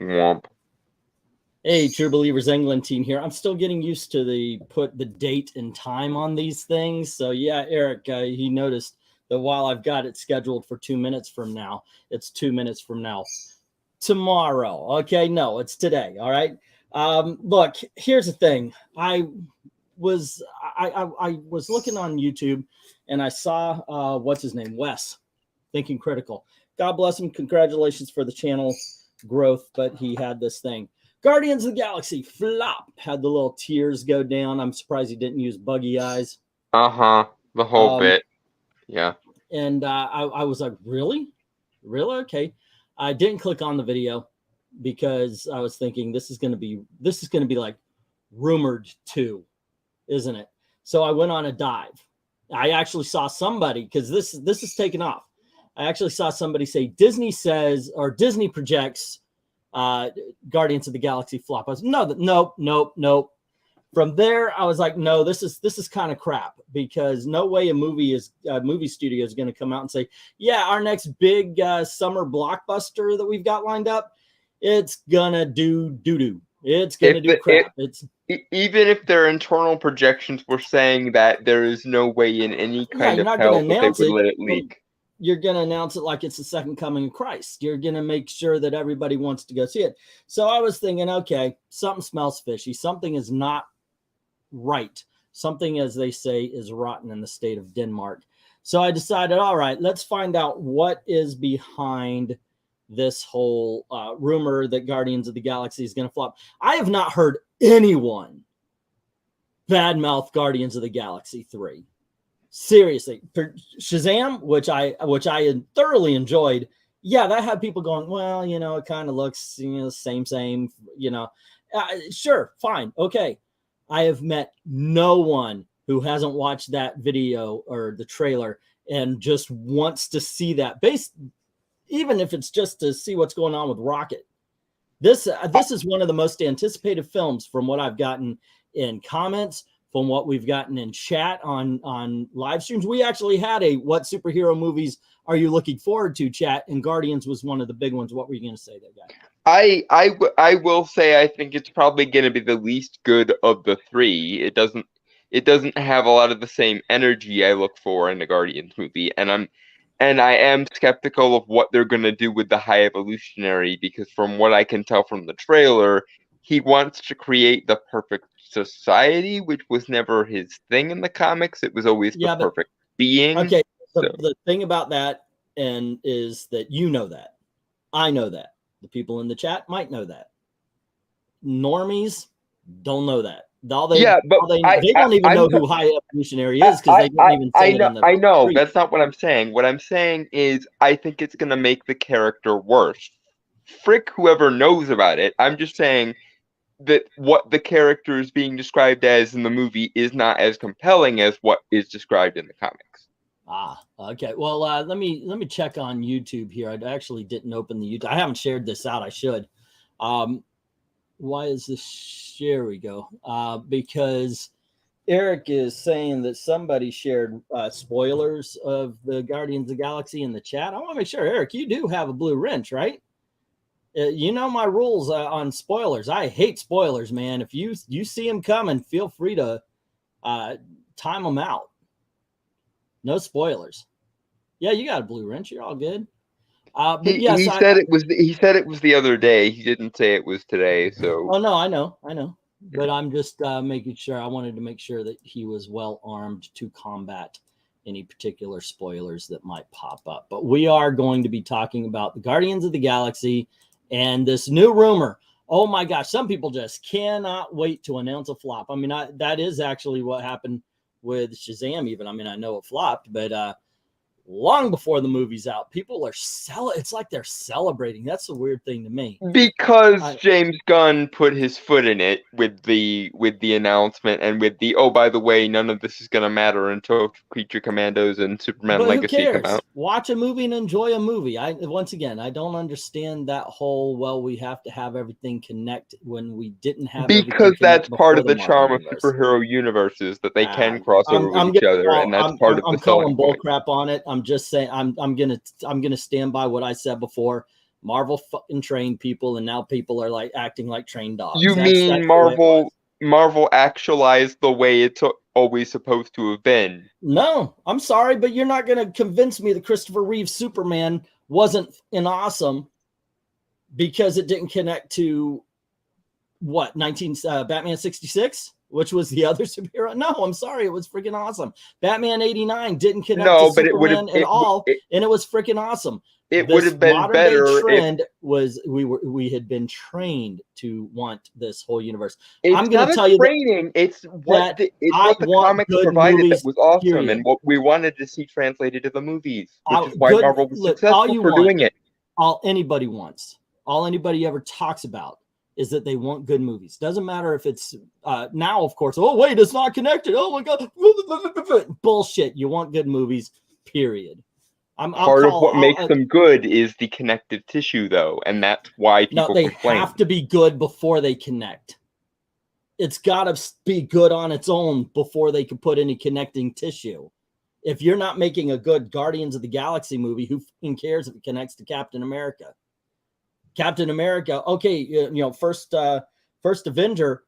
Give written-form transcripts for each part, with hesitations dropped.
Womp. Hey, True Believers England team here. I'm still getting used to put the date and time on these things. So yeah, Eric, he noticed that while I've got it scheduled for 2 minutes from now, it's 2 minutes from now. Tomorrow. Okay, no, it's today. All right. Look, here's the thing. I was looking on YouTube and I saw what's his name, Wes, Thinking Critical. God bless him. Congratulations for the channel growth, but he had this thing. Guardians of the Galaxy flop, had the little tears go down. I'm surprised he didn't use buggy eyes. The whole bit. Yeah. And I was like, really? Okay. I didn't click on the video because I was thinking this is going to be like rumored to, isn't it? So I went on a dive. I actually saw somebody, because this is taken off. I actually saw somebody say Disney says, or Disney projects Guardians of the Galaxy flop. I was nope. From there, I was like, no, this is kind of crap, because no way a movie studio is going to come out and say, yeah, our next big summer blockbuster that we've got lined up, it's gonna do doo-doo. It's gonna do crap. Even if their internal projections were saying that there is no way in any kind of hell that they would let it leak. You're going to announce it like it's the second coming of Christ. You're going to make sure that everybody wants to go see it. So I was thinking, okay, something smells fishy. Something is not right. Something, as they say, is rotten in the state of Denmark. So I decided, all right, let's find out what is behind this whole rumor that Guardians of the Galaxy is going to flop. I have not heard anyone badmouth Guardians of the Galaxy 3. Seriously, Shazam, which I thoroughly enjoyed. Yeah, that had people going, well, you know, it kind of looks, you know, same, you know. Sure, fine, okay. I have met no one who hasn't watched that video or the trailer and just wants to see that, even if it's just to see what's going on with Rocket. This is one of the most anticipated films from what I've gotten in comments, from what we've gotten in chat on live streams. We actually had a what superhero movies are you looking forward to chat, and Guardians was one of the big ones. What were you going to say there, guy? I will say I think it's probably going to be the least good of the three. It doesn't have a lot of the same energy I look for in a Guardians movie, and I am skeptical of what they're going to do with the High Evolutionary, because from what I can tell from the trailer, he wants to create the perfect society, which was never his thing in the comics. It was always the perfect being. Okay, so the thing about that is that you know that. I know that. The people in the chat might know that. Normies don't know that. They don't even know who High Evolutionary is, because they don't even say it in the I know. That's not what I'm saying. What I'm saying is I think it's going to make the character worse. Frick whoever knows about it. I'm just saying that what the character is being described as in the movie is not as compelling as what is described in the comics. Okay. Well, let me check on YouTube here. I actually didn't open the YouTube. I haven't shared this out. I should. Why is this? Here we go. Because Eric is saying that somebody shared spoilers of the Guardians of the Galaxy in the chat. I want to make sure, Eric, you do have a blue wrench, right? You know my rules on spoilers. I hate spoilers, man. If you see them coming, feel free to time them out. No spoilers. Yeah, you got a blue wrench. You're all good. But yes, he said it was the other day. He didn't say it was today. So. Oh no, I know. But I'm just making sure. I wanted to make sure that he was well armed to combat any particular spoilers that might pop up. But we are going to be talking about the Guardians of the Galaxy and this new rumor. Oh my gosh, some people just cannot wait to announce a flop. I mean, that is actually what happened with Shazam even. I mean, I know it flopped, but long before the movie's out, people are it's like they're celebrating. That's the weird thing to me. Because James Gunn put his foot in it with the announcement and with the, oh, by the way, none of this is going to matter until Creature Commandos and Superman Legacy come out. Watch a movie and enjoy a movie. Once again, I don't understand that whole, well, we have to have everything connect when we didn't have because that's part of the charm of superhero universes, that they can cross over with each other, and that's part of the I'm calling bullcrap on it. I'm just saying I'm gonna stand by what I said before. Marvel fucking trained people, and now people are like acting like trained dogs. You mean that's the way it was. Marvel actualized the way it's always supposed to have been? No, I'm sorry, but you're not going to convince me that Christopher Reeve's Superman wasn't an awesome because it didn't connect to what, Batman 66, which was the other superhero. No, I'm sorry, it was freaking awesome. Batman 89 didn't connect to Superman at all, and it was freaking awesome. It would have been better. Trend was we had been trained to want this whole universe. I'm going to tell you training. It's what the comics provided that was awesome, period. And what we wanted to see translated to the movies, which is why Marvel was successful for doing it. All anybody wants, all anybody ever talks about, is that they want good movies. Doesn't matter if it's now, of course. Oh wait, it's not connected. Oh my god, bullshit. You want good movies, period. Part of what makes them good is the connective tissue, though, and that's why people complain. Have to be good before they connect. It's got to be good on its own before they can put any connecting tissue. If you're not making a good Guardians of the Galaxy movie, who cares if it connects to Captain America? Captain America, okay, you know, first Avenger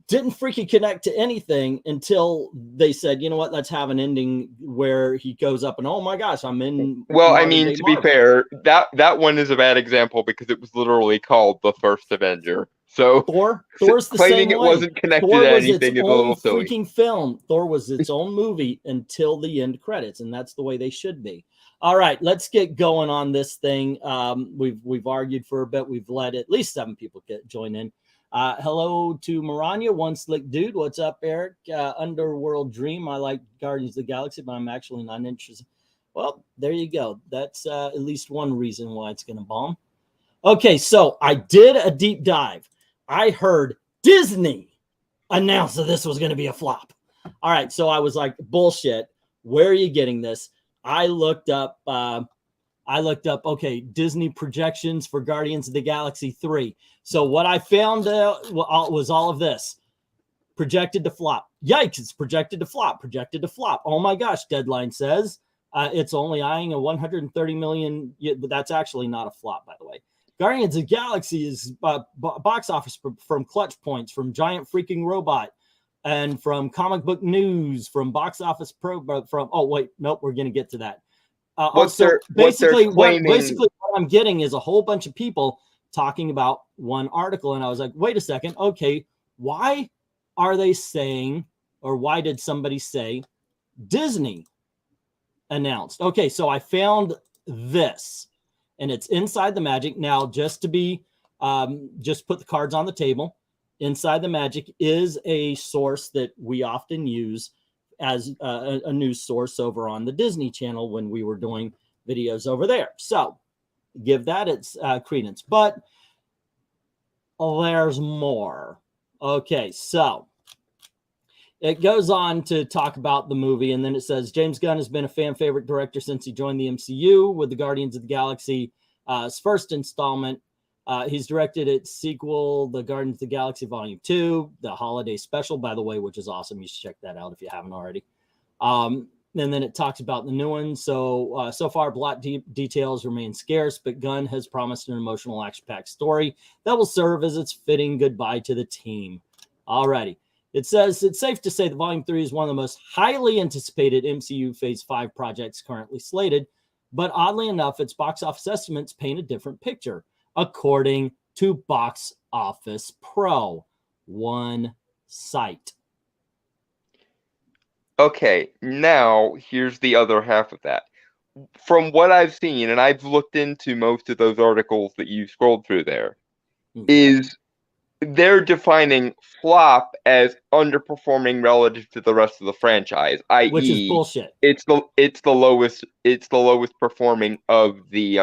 didn't freaking connect to anything until they said, you know what, let's have an ending where he goes up and, oh my gosh, I'm in. Well, I mean, to be fair, that one is a bad example because it was literally called the first Avenger. So Thor's the claiming same it way. wasn't connected to anything is a little silly. Freaking film. Thor was its own movie until the end credits, and that's the way they should be. All right, let's get going on this thing. We've argued for a bit. We've let at least 7 people join in. Hello to MARANYA, One Slick Dude. What's up, Eric? Underworld Dream. I like Guardians of the Galaxy, but I'm actually not interested. Well, there you go. That's at least one reason why it's going to bomb. Okay, so I did a deep dive. I heard Disney announce that this was going to be a flop. All right, so I was like, bullshit. Where are you getting this? I looked up, okay, Disney projections for Guardians of the Galaxy 3. So what I found was all of this. Projected to flop. Yikes, it's projected to flop, projected to flop. Oh my gosh, Deadline says it's only eyeing a 130 million, but that's actually not a flop, by the way. Guardians of the Galaxy is box office from Clutch Points, from Giant Freaking Robot, and from Comic Book News, from Box Office Pro, from, oh wait, nope, we're going to get to that. Basically what I'm getting is a whole bunch of people talking about one article, and I was like, wait a second, okay, why are they saying, or why did somebody say Disney announced? Okay, so I found this, and it's Inside the Magic. Now, just to be, just put the cards on the table. Inside the Magic is a source that we often use as a news source over on the Disney Channel when we were doing videos over there. So give that its credence. But there's more. Okay, so it goes on to talk about the movie, and then it says, James Gunn has been a fan favorite director since he joined the MCU with the Guardians of the Galaxy first installment. He's directed its sequel, The Guardians of the Galaxy Volume 2, the holiday special, by the way, which is awesome. You should check that out if you haven't already. And then it talks about the new one. So far, plot details remain scarce, but Gunn has promised an emotional, action-packed story that will serve as its fitting goodbye to the team. Alrighty. It says it's safe to say that Volume 3 is one of the most highly anticipated MCU Phase 5 projects currently slated, but oddly enough, its box office estimates paint a different picture, according to Box Office Pro, one site. Okay, now here's the other half of that. From what I've seen, and I've looked into most of those articles that you scrolled through there, is they're defining flop as underperforming relative to the rest of the franchise, i.e., which is bullshit. It's the lowest performing of the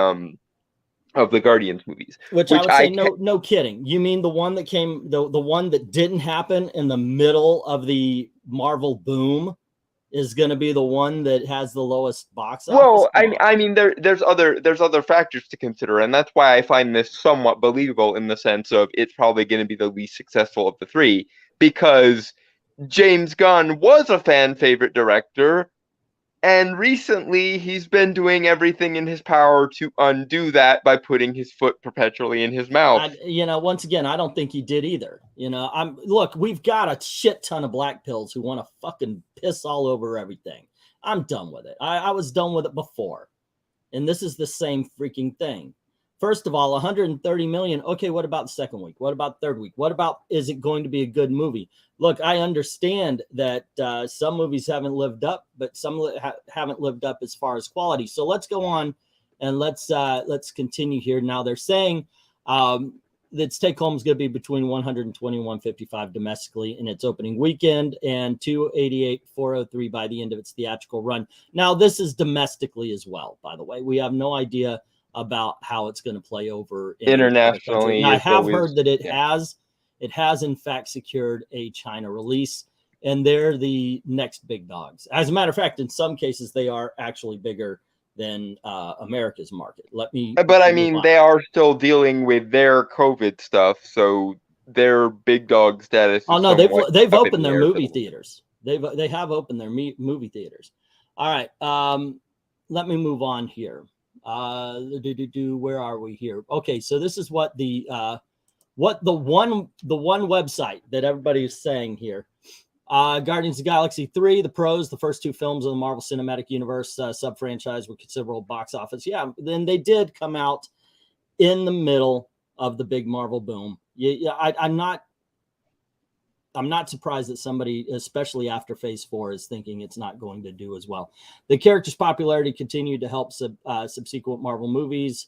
Guardians movies. Which I would say, no kidding. You mean the one that came, the one that didn't happen in the middle of the Marvel boom is going to be the one that has the lowest box office? Well, I mean, there's other factors to consider, and that's why I find this somewhat believable in the sense of it's probably going to be the least successful of the 3, because James Gunn was a fan favorite director, And recently, he's been doing everything in his power to undo that by putting his foot perpetually in his mouth. Once again, I don't think he did either. Look, we've got a shit ton of black pills who want to fucking piss all over everything. I'm done with it. I was done with it before. And this is the same freaking thing. First of all, 130 million. Okay, what about the second week? What about third week? What about, is it going to be a good movie? Look, I understand that some movies haven't lived up, but some haven't lived up as far as quality. So let's go on and let's continue here. Now they're saying its take home is going to be between 120 and 155 domestically in its opening weekend, and 288, 403 by the end of its theatrical run. Now this is domestically as well, by the way. We have no idea about how it's going to play over internationally. Now, I have heard that it has in fact secured a China release, and they're the next big dogs. As a matter of fact, in some cases, they are actually bigger than America's market. But I mean, they are still dealing with their COVID stuff, so their big dog status. Oh no, they've opened their movie theaters. They have opened their movie theaters. All right, let me move on here. Where are we here? Okay, so this is what the one website that everybody is saying here. Guardians of the Galaxy 3, the pros, the first two films of the Marvel Cinematic Universe sub-franchise with considerable box office. Yeah, then they did come out in the middle of the big Marvel boom. I'm not surprised that somebody, especially after Phase 4, is thinking it's not going to do as well. The character's popularity continued to help subsequent Marvel movies.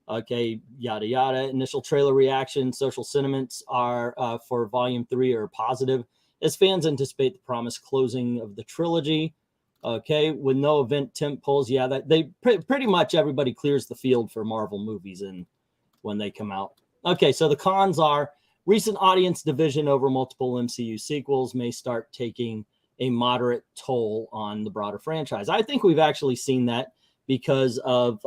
Okay, yada, yada. Initial trailer reactions, social sentiments are for Volume 3 are positive, as fans anticipate the promised closing of the trilogy. Okay, with no event tent poles. Yeah, that they pretty much everybody clears the field for Marvel movies and when they come out. Okay, so the cons are recent audience division over multiple MCU sequels may start taking a moderate toll on the broader franchise. I think we've actually seen that because of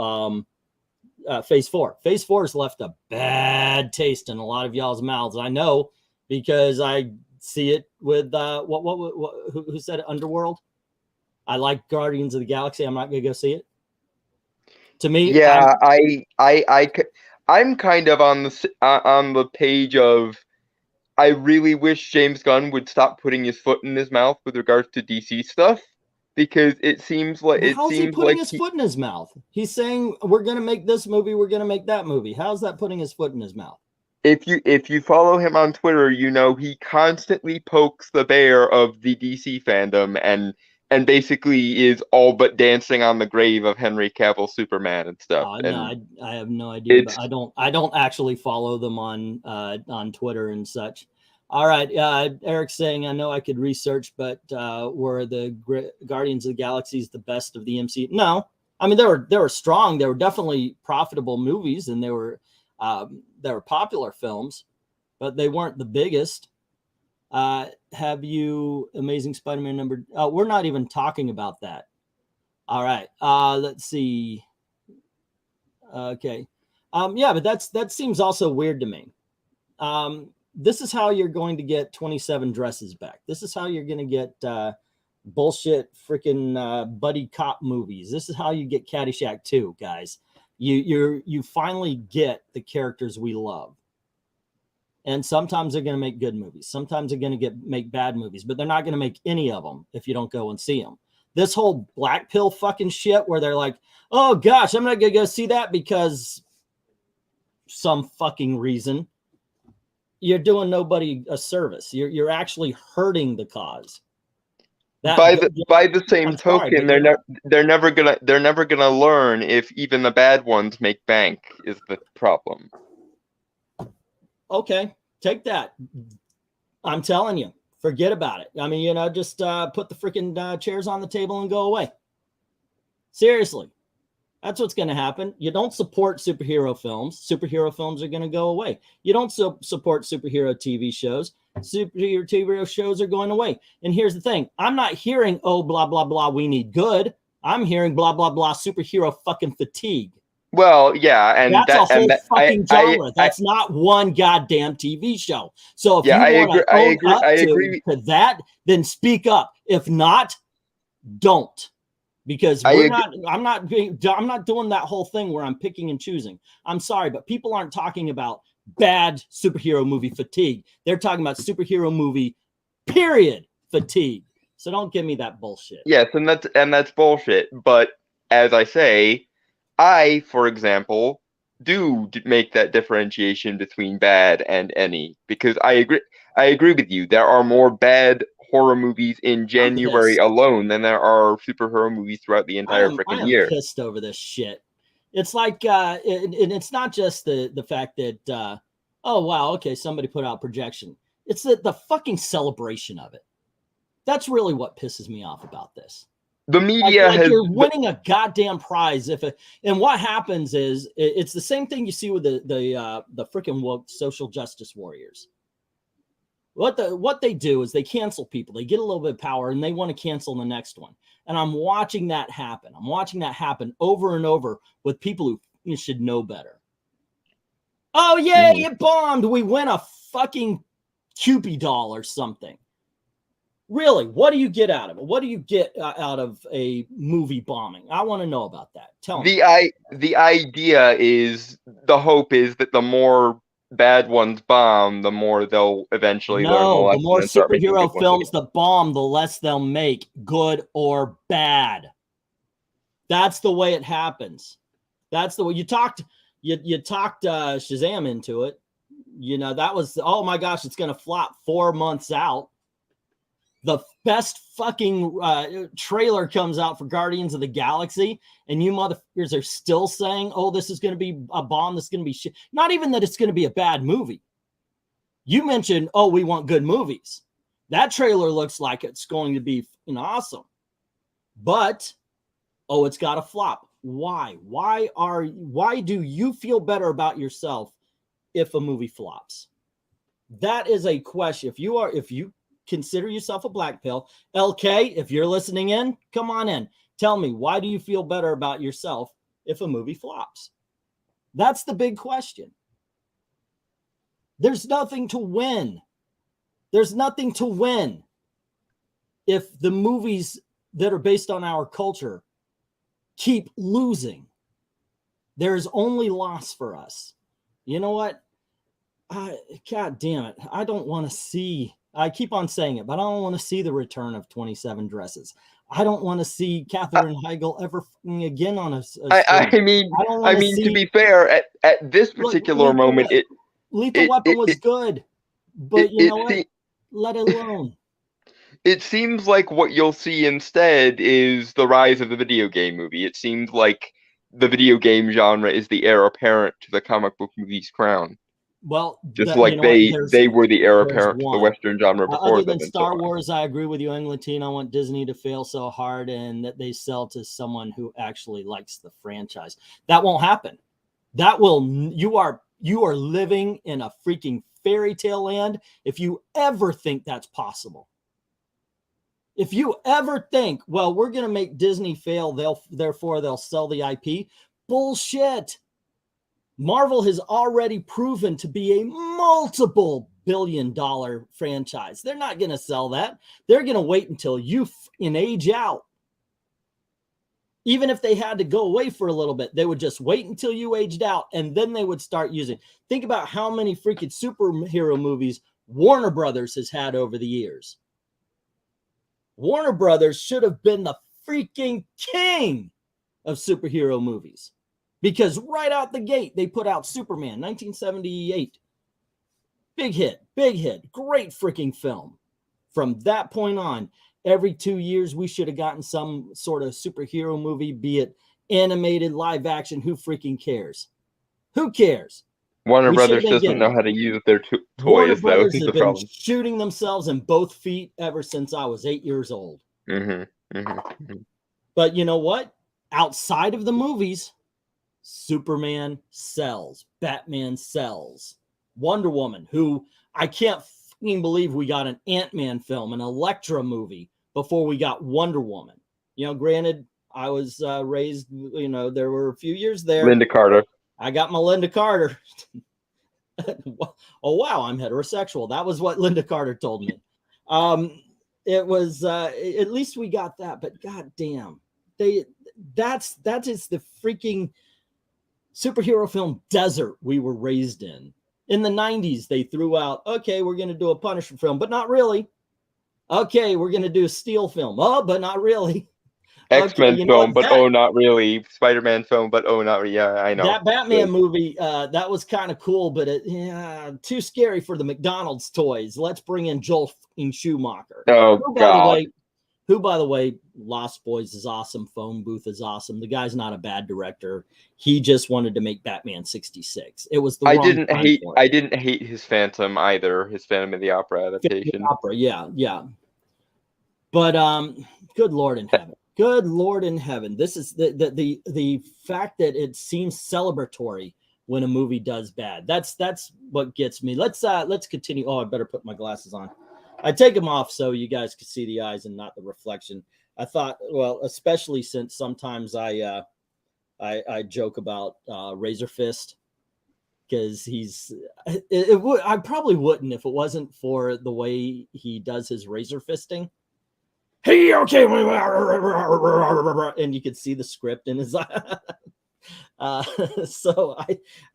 Phase 4. Phase 4 has left a bad taste in a lot of y'all's mouths. I know because I see it with who said it? Underworld. I like Guardians of the Galaxy. I'm not gonna go see it. To me, yeah, I'm kind of on the page of I really wish James Gunn would stop putting his foot in his mouth with regards to DC stuff, because it seems like how's he putting his foot in his mouth? He's saying we're gonna make this movie, we're gonna make that movie. How's that putting his foot in his mouth? If you follow him on Twitter, you know he constantly pokes the bear of the DC fandom and basically is all but dancing on the grave of Henry Cavill Superman and stuff. No, I have no idea. But I don't actually follow them on Twitter and such. All right, Eric's saying I know I could research, but were the Guardians of the Galaxies the best of the MCU? No, I mean they were strong. They were definitely profitable movies, and they were popular films, but they weren't the biggest. Have you Amazing Spider-Man number? We're not even talking about that. All right. Let's see. Okay. Yeah, but that seems also weird to me. This is how you're going to get 27 dresses back. This is how you're going to get bullshit freaking buddy cop movies. This is how you get Caddyshack 2, guys. You finally get the characters we love. And sometimes they're going to make good movies. Sometimes they're going to make bad movies, but they're not going to make any of them if you don't go and see them. This whole black pill fucking shit where they're like, oh gosh, I'm not going to go see that because some fucking reason. You're doing nobody a service. You're actually hurting the cause. By the same token, they're never gonna learn if even the bad ones make bank is the problem. Okay, take that. I'm telling you, forget about it. I mean, just put the freaking chairs on the table and go away. Seriously, that's what's going to happen. You don't support superhero films. Superhero films are going to go away. You don't support superhero TV shows. Superhero TV shows are going away. And here's the thing. I'm not hearing, oh, blah, blah, blah, we need good. I'm hearing blah, blah, blah, superhero fucking fatigue. Well, yeah, and that's a whole fucking genre. That's not one goddamn TV show. So if you want to own up to that, then speak up. If not, don't. because I'm not doing that whole thing where I'm picking and choosing. I'm sorry, but people aren't talking about bad superhero movie fatigue. They're talking about superhero movie period fatigue. So don't give me that bullshit. Yes, and that's bullshit. But as I say, I, for example, do make that differentiation between bad and any, because I agree with you. There are more bad horror movies in January alone than there are superhero movies throughout the entire freaking year. I am pissed over this shit. It's like, and it's not just the fact that, oh, wow, okay, somebody put out projection. It's the fucking celebration of it. That's really what pisses me off about this. The media like you're winning a goddamn prize and what happens is it's the same thing you see with the freaking woke social justice warriors. What they do is they cancel people. They get a little bit of power and they want to cancel the next one. And I'm watching that happen. I'm watching that happen over and over with people who should know better. Oh yeah, it bombed. We win a fucking Cupid doll or something. Really, what do you get out of it? What do you get out of a movie bombing? I want to know about that. Tell me. The idea is, the hope is that the more bad ones bomb, the more they'll eventually learn the lesson. The more superhero films that bomb, the less they'll make, good or bad. That's the way it happens. That's the way you talked Shazam into it. You know, that was, oh my gosh, it's going to flop 4 months out. The best fucking trailer comes out for Guardians of the Galaxy, and you motherfuckers are still saying, oh, this is going to be a bomb. This is going to be shit. Not even that it's going to be a bad movie. You mentioned, oh, we want good movies. That trailer looks like it's going to be awesome. But, oh, it's got to flop. Why? Why do you feel better about yourself if a movie flops? That is a question. If you consider yourself a black pill, LK, if you're listening in, come on in. Tell me, why do you feel better about yourself if a movie flops? That's the big question. There's nothing to win. There's nothing to win if the movies that are based on our culture keep losing. There's only loss for us. You know what? God damn it. I don't want to see, I keep on saying it, but I don't want to see the return of 27 Dresses. I don't want to see Katherine Heigl ever again on a I mean, to be fair, at this particular moment, Lethal Weapon was good, but you know what? Let it alone. It seems like what you'll see instead is the rise of the video game movie. It seems like the video game genre is the heir apparent to the comic book movie's crown. Well, just like they were the heir apparent to the Western genre before them. Other than Star Wars, I agree with you, Englatine. I want Disney to fail so hard and that they sell to someone who actually likes the franchise. That won't happen. That will. You are living in a freaking fairy tale land if you ever think that's possible. If you ever think, well, we're going to make Disney fail, therefore they'll sell the IP. Bullshit. Marvel has already proven to be a multiple billion-dollar franchise. They're not going to sell that. They're going to wait until you age out. Even if they had to go away for a little bit, they would just wait until you aged out, and then they would start using. Think about how many freaking superhero movies Warner Brothers has had over the years. Warner Brothers should have been the freaking king of superhero movies. Because right out the gate, they put out Superman, 1978. Big hit, great freaking film. From that point on, every 2 years, we should have gotten some sort of superhero movie, be it animated, live action. Who freaking cares? Who cares? Warner Brothers doesn't know how to use their toys, Warner though. Brothers has been shooting themselves in both feet ever since I was 8 years old. But you know what? Outside of the movies, Superman sells, Batman sells, Wonder Woman, who I can't fucking believe we got an Ant-Man film, an Elektra movie before we got Wonder Woman. You know, granted, I was raised, there were a few years there. Linda Carter. I got my Linda Carter. Oh, wow, I'm heterosexual. That was what Linda Carter told me. It was, at least we got that, but goddamn, that is the freaking superhero film desert we were raised in. In the 90s, they threw out, okay, we're going to do a Punisher film, but not really. Okay, we're going to do a Steel film. Oh, but not really. X-Men okay, film, but oh, not really. Spider-Man film, but oh, not really. Yeah, I know. That Batman movie, that was kind of cool, but too scary for the McDonald's toys. Let's bring in Joel Schumacher. Oh, God. Who, by the way, Lost Boys is awesome. Phone Booth is awesome. The guy's not a bad director. He just wanted to make Batman 66. It was the I didn't hate his Phantom either. His Phantom of the Opera adaptation. Yeah. But good Lord in heaven. Good Lord in heaven. This is the fact that it seems celebratory when a movie does bad. That's what gets me. Let's continue. Oh, I better put my glasses on. I take them off so you guys can see the eyes and not the reflection. I thought, well, especially since sometimes I joke about Razor Fist, because I probably wouldn't if it wasn't for the way he does his razor fisting. Hey, okay, and you could see the script in his eye. So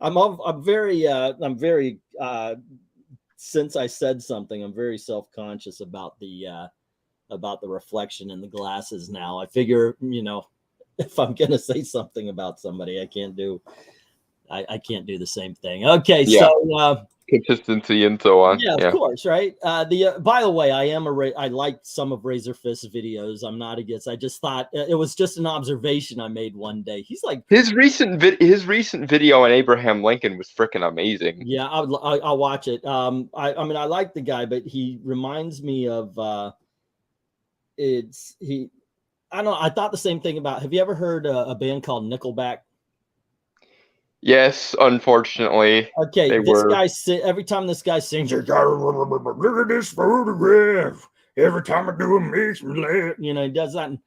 I'm very since I said something, I'm very self-conscious about the reflection in the glasses now. I figure, if I'm gonna say something about somebody, I can't do the same thing. Okay, yeah. So consistency and so on. Yeah, of course, right? By the way, I like some of Razor Fist's videos. I'm not against. I just thought it was just an observation I made one day. He's like his recent video on Abraham Lincoln was freaking amazing. Yeah, I'll watch it. I mean, I like the guy, but he reminds me of I don't know. I thought the same thing about. Have you ever heard a band called Nickelback? Yes, unfortunately. Okay, every time this guy sings, you gotta look at this photograph. Every time I do it makes me laugh. He does that. And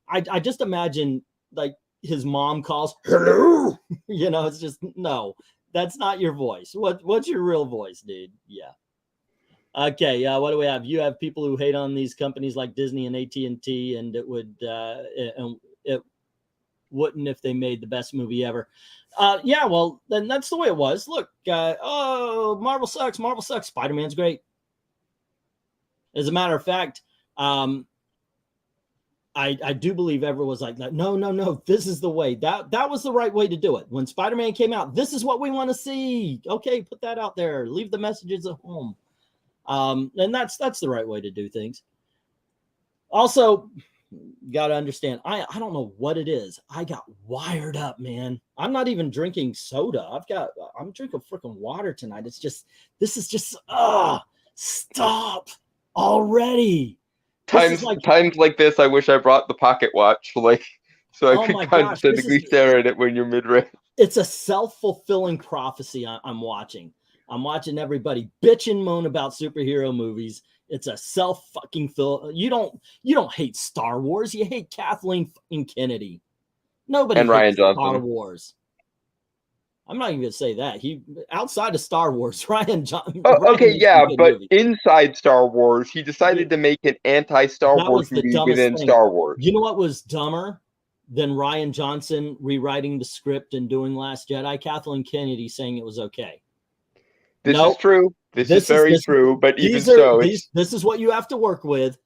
I just imagine like his mom calls, hello. It's just no, that's not your voice. What's your real voice, dude? Yeah. Okay, what do we have? You have people who hate on these companies like Disney and AT&T, and it wouldn't if they made the best movie ever. Yeah, well, then that's the way it was. Look, Marvel sucks. Spider-Man's great. As a matter of fact, I do believe everyone was like, no, this is the way. That was the right way to do it. When Spider-Man came out, this is what we want to see. Okay, put that out there. Leave the messages at home. And that's the right way to do things. Also, got to understand, I don't know what it is. I got wired up, man. I'm not even drinking soda. I'm drinking freaking water tonight. This is just stop already. Times like this, I wish I brought the pocket watch, so I could constantly stare at it when you're mid-range. It's a self-fulfilling prophecy I'm watching. I'm watching everybody bitch and moan about superhero movies. It's a self-fucking-fill. You don't hate Star Wars. You hate Kathleen fucking Kennedy. Nobody and hates Ryan Johnson. Star Wars. I'm not even going to say that. Outside of Star Wars, Ryan Johnson. But inside Star Wars, he decided to make an anti-Star Wars movie within Star Wars. You know what was dumber than Ryan Johnson rewriting the script and doing Last Jedi? Kathleen Kennedy saying it was okay. This is true. This is very true. But even so, this is what you have to work with.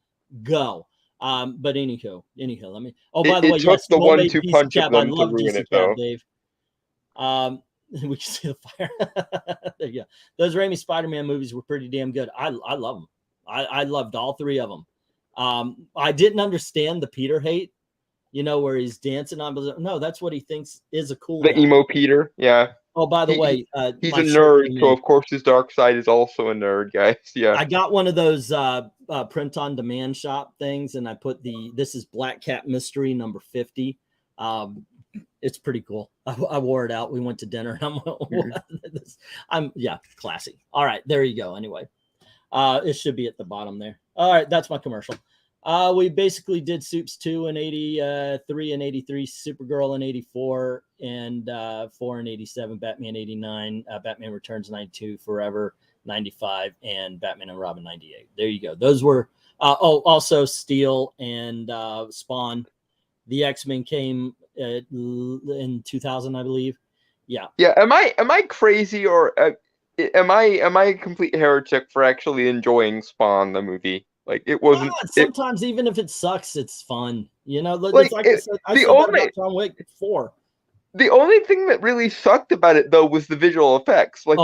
Go. But anyhow, let me. Oh, by the way, it took the 1-2 punch of them to ruin it, though. Dave. We can see the fire. There you go. Those Raimi Spider-Man movies were pretty damn good. I love them. I loved all three of them. I didn't understand the Peter hate. Where he's dancing on. No, that's what he thinks is a cool. The guy. Emo Peter, yeah. Oh, by the way, he's a nerd, so of course his dark side is also a nerd, guys. Yeah. I got one of those print on demand shop things, and I put this is Black Cat Mystery number 50. It's pretty cool. I wore it out. We went to dinner, and I'm classy. All right, there you go. Anyway, it should be at the bottom there. All right, that's my commercial. We basically did Supes 2 in 83 and 83, Supergirl in 84, and 4 in 87, Batman 89, Batman Returns 92, Forever 95, and Batman and Robin 98. There you go. Those were also Steel and Spawn The X-Men came in 2000, I believe. Yeah. Yeah. Am I crazy, or am I a complete heretic for actually enjoying Spawn the movie? Like, it wasn't. Sometimes even if it sucks, it's fun. You know, Like, it's like I said that about John Wick 4. The only thing that really sucked about it, though, was the visual effects. Like,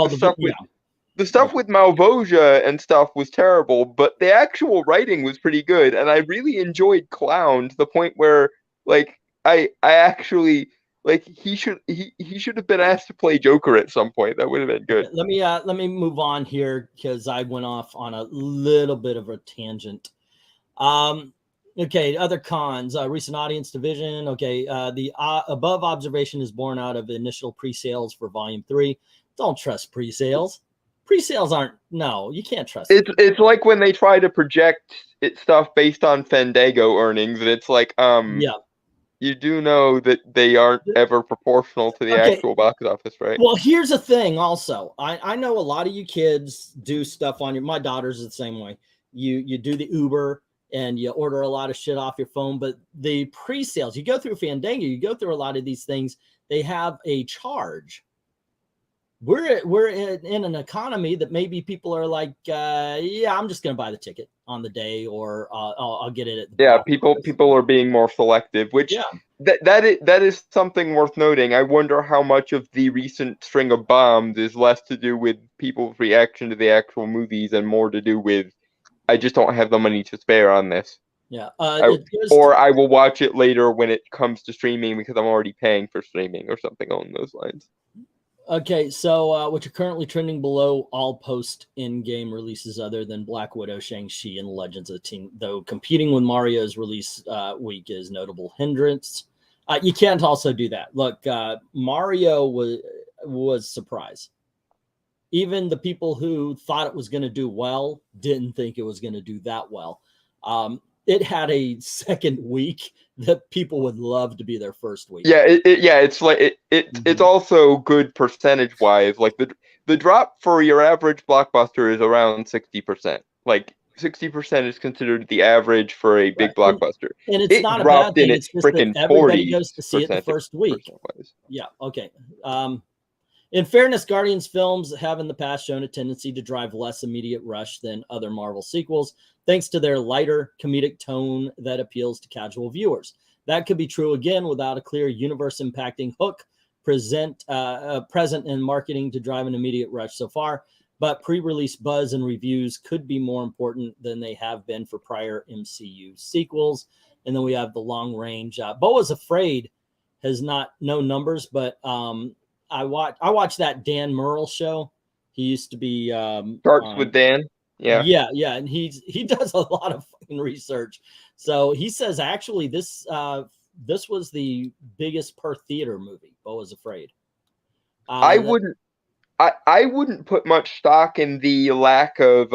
the stuff with Malvosia and stuff was terrible, but the actual writing was pretty good, and I really enjoyed Clown to the point where, like, I actually, like, he should have been asked to play Joker at some point. That would have been good. Let me move on here because I went off on a little bit of a tangent. Okay, other cons, recent audience division. Okay, the above observation is born out of initial pre-sales for Volume 3. Don't trust pre-sales. Pre-sales aren't, no, you can't trust it. It's like when they try to project stuff based on Fandango earnings, and it's like, yeah. You do know that they aren't ever proportional to the actual box office, right? Well, here's the thing also. I know a lot of you kids do stuff on my daughter's the same way. You do the Uber, and you order a lot of shit off your phone, but the pre-sales, you go through Fandango, you go through a lot of these things, they have a charge. We're in an economy that maybe people are like, yeah, I'm just going to buy the ticket on the day, or I'll get it at the people are being more selective, which that is something worth noting. I wonder how much of the recent string of bombs is less to do with people's reaction to the actual movies and more to do with, I just don't have the money to spare on this. Yeah. Or I will watch it later when it comes to streaming because I'm already paying for streaming or something along those lines. Okay, so which are currently trending below all post-in-game releases other than Black Widow, Shang-Chi, and Legends of the Team, though competing with Mario's release week is notable hindrance. You can't also do that. Look, Mario was surprised. Even the people who thought it was going to do well didn't think it was going to do that well. It had a second week that people would love to be their first week. Yeah, it's like it's also good percentage wise. Like the drop for your average blockbuster is around 60%. Like 60% is considered the average for a big blockbuster. And it's not a bad thing. It's just that everybody goes to see it the first week. Yeah. Okay. In fairness, Guardians films have in the past shown a tendency to drive less immediate rush than other Marvel sequels, thanks to their lighter comedic tone that appeals to casual viewers. That could be true again without a clear universe-impacting hook present in marketing to drive an immediate rush so far, but pre-release buzz and reviews could be more important than they have been for prior MCU sequels. And then we have the long range. Beau is Afraid has no numbers, but I watched that Dan Murrell show. He used to be Sharks with Dan. Yeah, and he does a lot of fucking research. So he says actually this was the biggest per theater movie. Beau is Afraid. I wouldn't put much stock in the lack of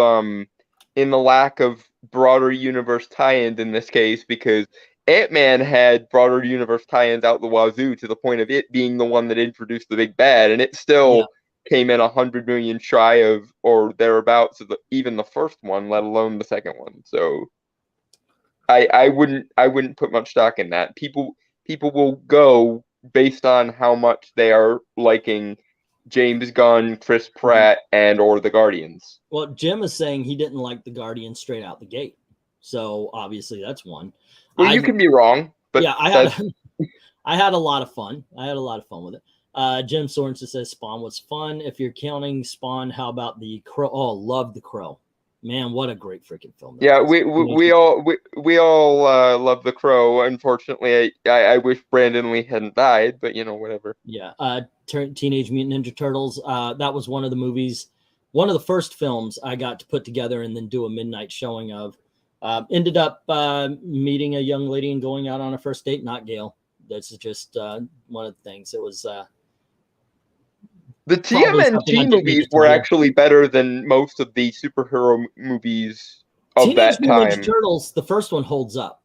broader universe tie-ins in this case, because Ant-Man had broader universe tie-ins out the wazoo to the point of it being the one that introduced the big bad, and it still came in 100 million shy of or thereabouts of even the first one, let alone the second one. So I wouldn't put much stock in that. People will go based on how much they are liking James Gunn, Chris Pratt, and or the Guardians. Well, Jim is saying he didn't like the Guardians straight out the gate, so obviously that's one. Well, you can be wrong, but yeah, I had a lot of fun. I had a lot of fun with it. Jim Sorensen says Spawn was fun. If you're counting Spawn, how about the Crow? Oh, love the Crow. Man, what a great freaking film! Yeah, we all love the Crow. Unfortunately, I wish Brandon Lee hadn't died, but whatever. Yeah, Teenage Mutant Ninja Turtles. That was one of the movies, one of the first films I got to put together and then do a midnight showing of. Ended up meeting a young lady and going out on a first date. Not Gail. That's just one of the things. It was. The TMNT movies were actually better than most of the superhero movies of that time. Teenage Mutant Ninja Turtles, the first one holds up.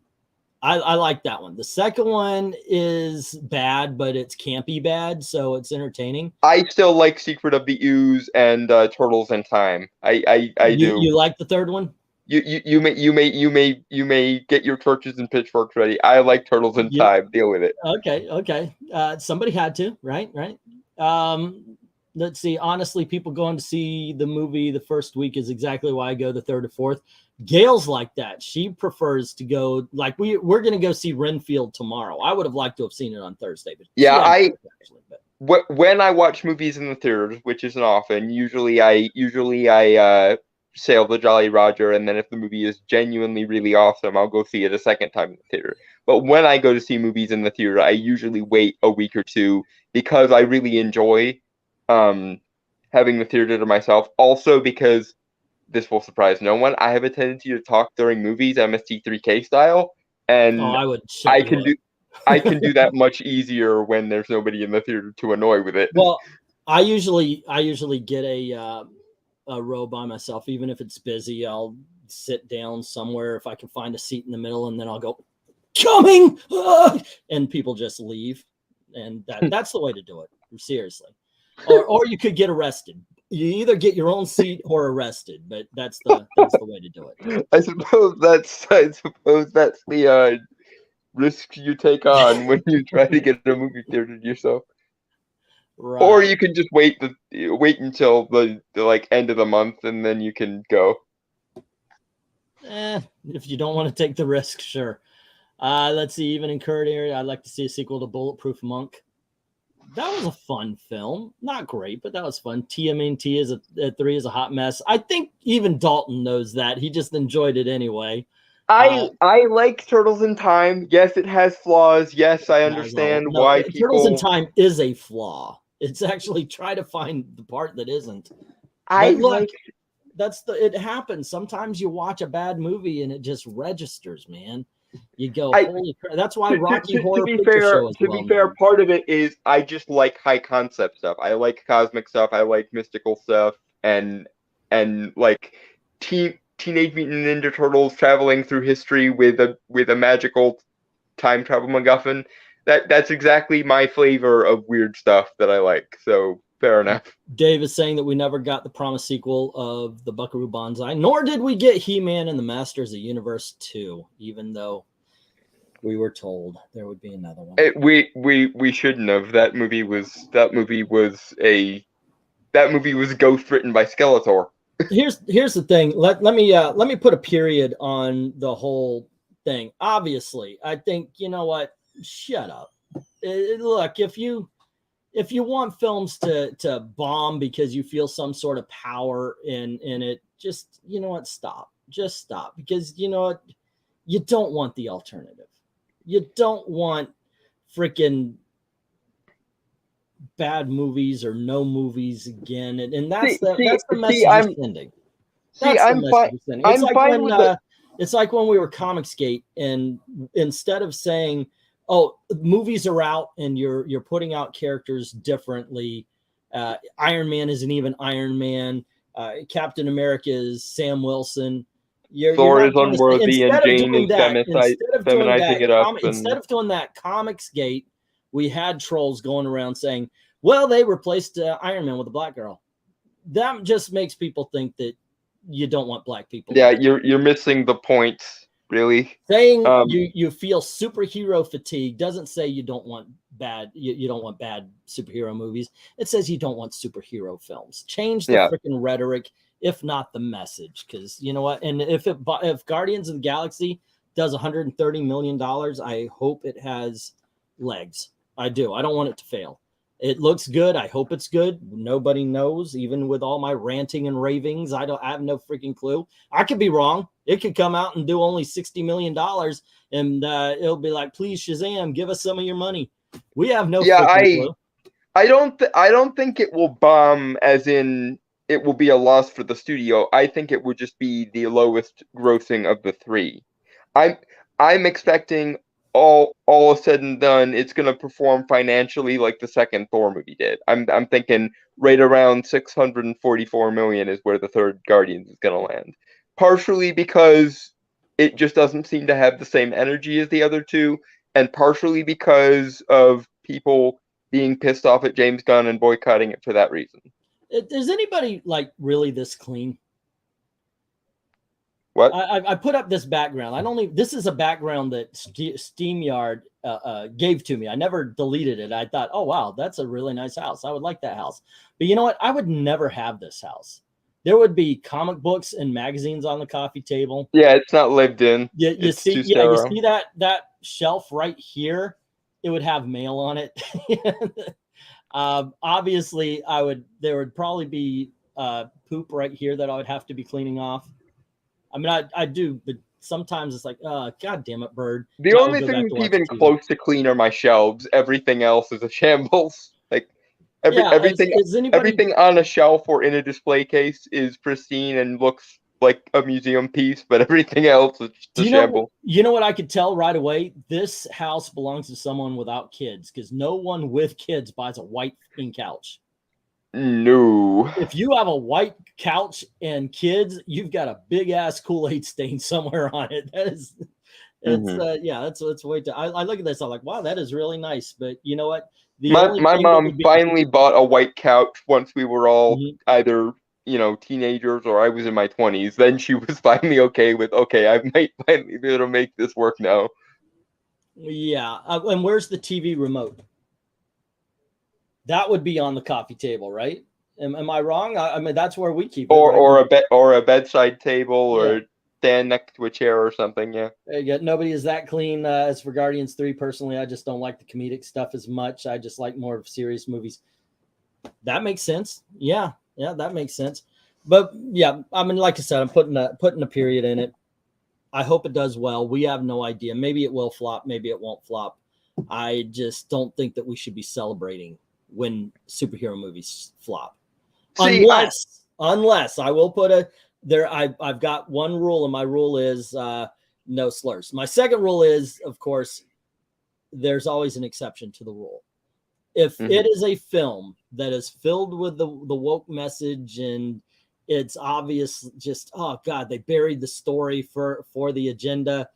I like that one. The second one is bad, but it's campy bad, so it's entertaining. I still like Secret of the Ooze and Turtles in Time. I do. You like the third one? You may get your torches and pitchforks ready. I like Turtles in Time. Deal with it. Okay. Somebody had to, right? Let's see. Honestly, people going to see the movie the first week is exactly why I go the third or fourth. Gail's like that. She prefers to go. Like we're going to go see Renfield tomorrow. I would have liked to have seen it on Thursday, but yeah, when I watch movies in the theaters, which isn't often, usually I sail the Jolly Roger, and then if the movie is genuinely really awesome, I'll go see it a second time in the theater. But when I go to see movies in the theater, I usually wait a week or two because I really enjoy having the theater to myself. Also because this will surprise no one, I have a tendency to talk during movies MST3K style, and I can do that much easier when there's nobody in the theater to annoy with it. Well, I usually get a row by myself, even if it's busy. I'll sit down somewhere if I can find a seat in the middle, and then I'll go coming, and people just leave, and that's the way to do it. Seriously, or you could get arrested. You either get your own seat or arrested, but that's the way to do it. I suppose that's the risk you take on when you try to get a movie theater to yourself. Right. Or you can just wait until the like end of the month and then you can go. If you don't want to take the risk, sure. Let's see. Even in current area, I'd like to see a sequel to Bulletproof Monk. That was a fun film. Not great, but that was fun. TMNT is at 3 is a hot mess. I think even Dalton knows that. He just enjoyed it anyway. I like Turtles in Time. Yes, it has flaws. Yes, I understand why people... Turtles in Time is a flaw. It's actually try to find the part that isn't. It happens. Sometimes you watch a bad movie and it just registers, man. You go, holy crap. That's why Rocky Horror Picture Show is well known. To be fair, part of it is I just like high concept stuff. I like cosmic stuff. I like mystical stuff, and like Teenage Mutant Ninja Turtles traveling through history with a magical time travel MacGuffin. That's exactly my flavor of weird stuff that I like. So fair enough. Dave is saying that we never got the promised sequel of the Buckaroo Banzai, nor did we get He-Man and the Masters of the Universe 2, even though we were told there would be another one. We shouldn't have. That movie was ghost written by Skeletor. Here's the thing. Let me put a period on the whole thing. Obviously, I think, you know what? Shut up. Look, if you want films to bomb because you feel some sort of power in it, just, you know what, stop. Just stop. Because, you know what, you don't want the alternative. You don't want freaking bad movies or no movies again. And that's the message you're sending. It's like when we were Comicsgate, and instead of saying, oh, movies are out and you're putting out characters differently. Iron Man isn't even Iron Man. Captain America is Sam Wilson. Thor is unworthy and Jane is feminizing it up. Instead of doing that Comicsgate, we had trolls going around saying, well, they replaced Iron Man with a black girl. That just makes people think that you don't want black people. Yeah, you're missing the point. Really, saying you feel superhero fatigue doesn't say you don't want bad. You don't want bad superhero movies. It says you don't want superhero films. Change the freaking rhetoric, if not the message. Because you know what? And if Guardians of the Galaxy does $130 million, I hope it has legs. I do. I don't want it to fail. It looks good. I hope it's good. Nobody knows. Even with all my ranting and ravings, I have no freaking clue. I could be wrong. It could come out and do only $60 million, and it'll be like, please, Shazam, give us some of your money. We have no freaking clue. I don't think it will bomb, as in it will be a loss for the studio. I think it would just be the lowest grossing of the three. I'm expecting all said and done, it's going to perform financially like the second Thor movie did. I'm thinking right around 644 million is where the third Guardians is going to land. Partially because it just doesn't seem to have the same energy as the other two, and partially because of people being pissed off at James Gunn and boycotting it for that reason. Is anybody like really this clean? What? I put up this background. This is a background that SteamYard gave to me. I never deleted it. I thought, oh wow, that's a really nice house. I would like that house. But you know what? I would never have this house. There would be comic books and magazines on the coffee table. Yeah, it's not lived in. You see that shelf right here? It would have mail on it. Obviously, there would probably be poop right here that I would have to be cleaning off. I mean, I do, but sometimes it's like, God damn it, Bird. The only thing that's even close to clean are my shelves. Everything else is a shambles. Like everything on a shelf or in a display case is pristine and looks like a museum piece, but everything else is just a shambles. You know what I could tell right away? This house belongs to someone without kids, because no one with kids buys a white ink couch. No. If you have a white couch and kids, you've got a big ass Kool-Aid stain somewhere on it. That is, it's way too. I look at this, I'm like, wow, that is really nice. But you know what? My mom finally bought a white couch once we were all either, teenagers or I was in my 20s. Then she was finally okay, I might finally be able to make this work now. Yeah. And where's the TV remote? That would be on the coffee table, right? Am I wrong? I mean, that's where we keep it. Or a bedside table, or stand next to a chair or something. Yeah. Nobody is that clean as for Guardians 3. Personally, I just don't like the comedic stuff as much. I just like more of serious movies. That makes sense. Yeah, that makes sense. But yeah, I mean, like I said, I'm putting a period in it. I hope it does well. We have no idea. Maybe it will flop. Maybe it won't flop. I just don't think that we should be celebrating when superhero movies flop. Unless I will put I've got one rule, and my rule is no slurs. My second rule is, of course, there's always an exception to the rule. If it is a film that is filled with the woke message and it's obvious, just, oh God, they buried the story for the agenda,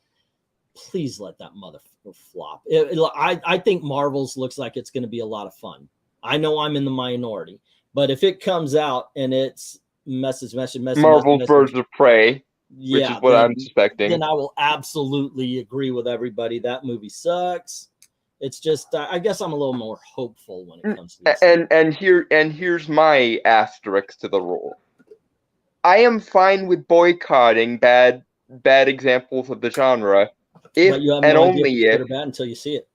please let that motherfucker flop. I think Marvel's looks like it's going to be a lot of fun. I know I'm in the minority, but if it comes out and it's Marvel's Birds of Prey, which is what I'm suspecting, then I will absolutely agree with everybody. That movie sucks. It's just, I guess I'm a little more hopeful when it comes to this. And here's my asterisk to the rule. I am fine with boycotting bad examples of the genre, but you have no idea if it's good or bad until you see it.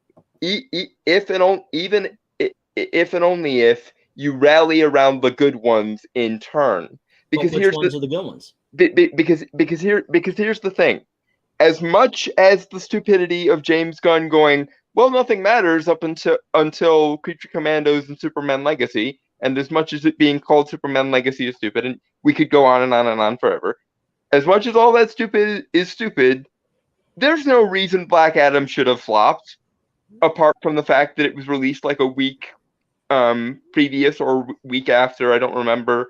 If and only if you rally around the good ones in turn. Because which ones are the good ones? Because here's the thing. As much as the stupidity of James Gunn going, well, nothing matters up until Creature Commandos and Superman Legacy, and as much as it being called Superman Legacy is stupid, and we could go on and on and on forever. As much as all that stupid is stupid, there's no reason Black Adam should have flopped, apart from the fact that it was released like a week previous or week after, I don't remember,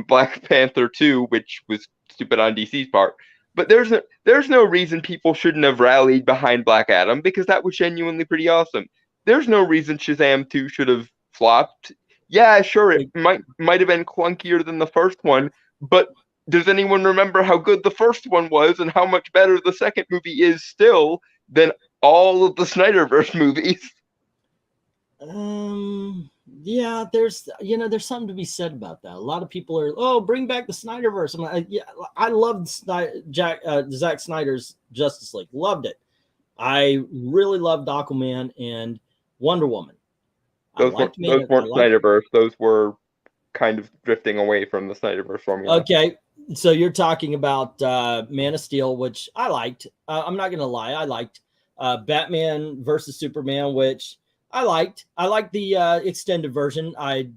Black Panther 2, which was stupid on DC's part. But there's no reason people shouldn't have rallied behind Black Adam, because that was genuinely pretty awesome. There's no reason Shazam 2 should have flopped. Yeah, sure, it might have been clunkier than the first one, but does anyone remember how good the first one was and how much better the second movie is still than all of the Snyderverse movies? Yeah, there's something to be said about that. A lot of people are, bring back the Snyderverse. I'm like, yeah, I loved Zack Snyder's Justice League. Loved it. I really loved Aquaman and Wonder Woman. Those weren't Snyderverse. Those were kind of drifting away from the Snyderverse formula. Okay, so you're talking about Man of Steel, which I liked. I'm not going to lie. I liked Batman versus Superman, which I liked. I liked the extended version. That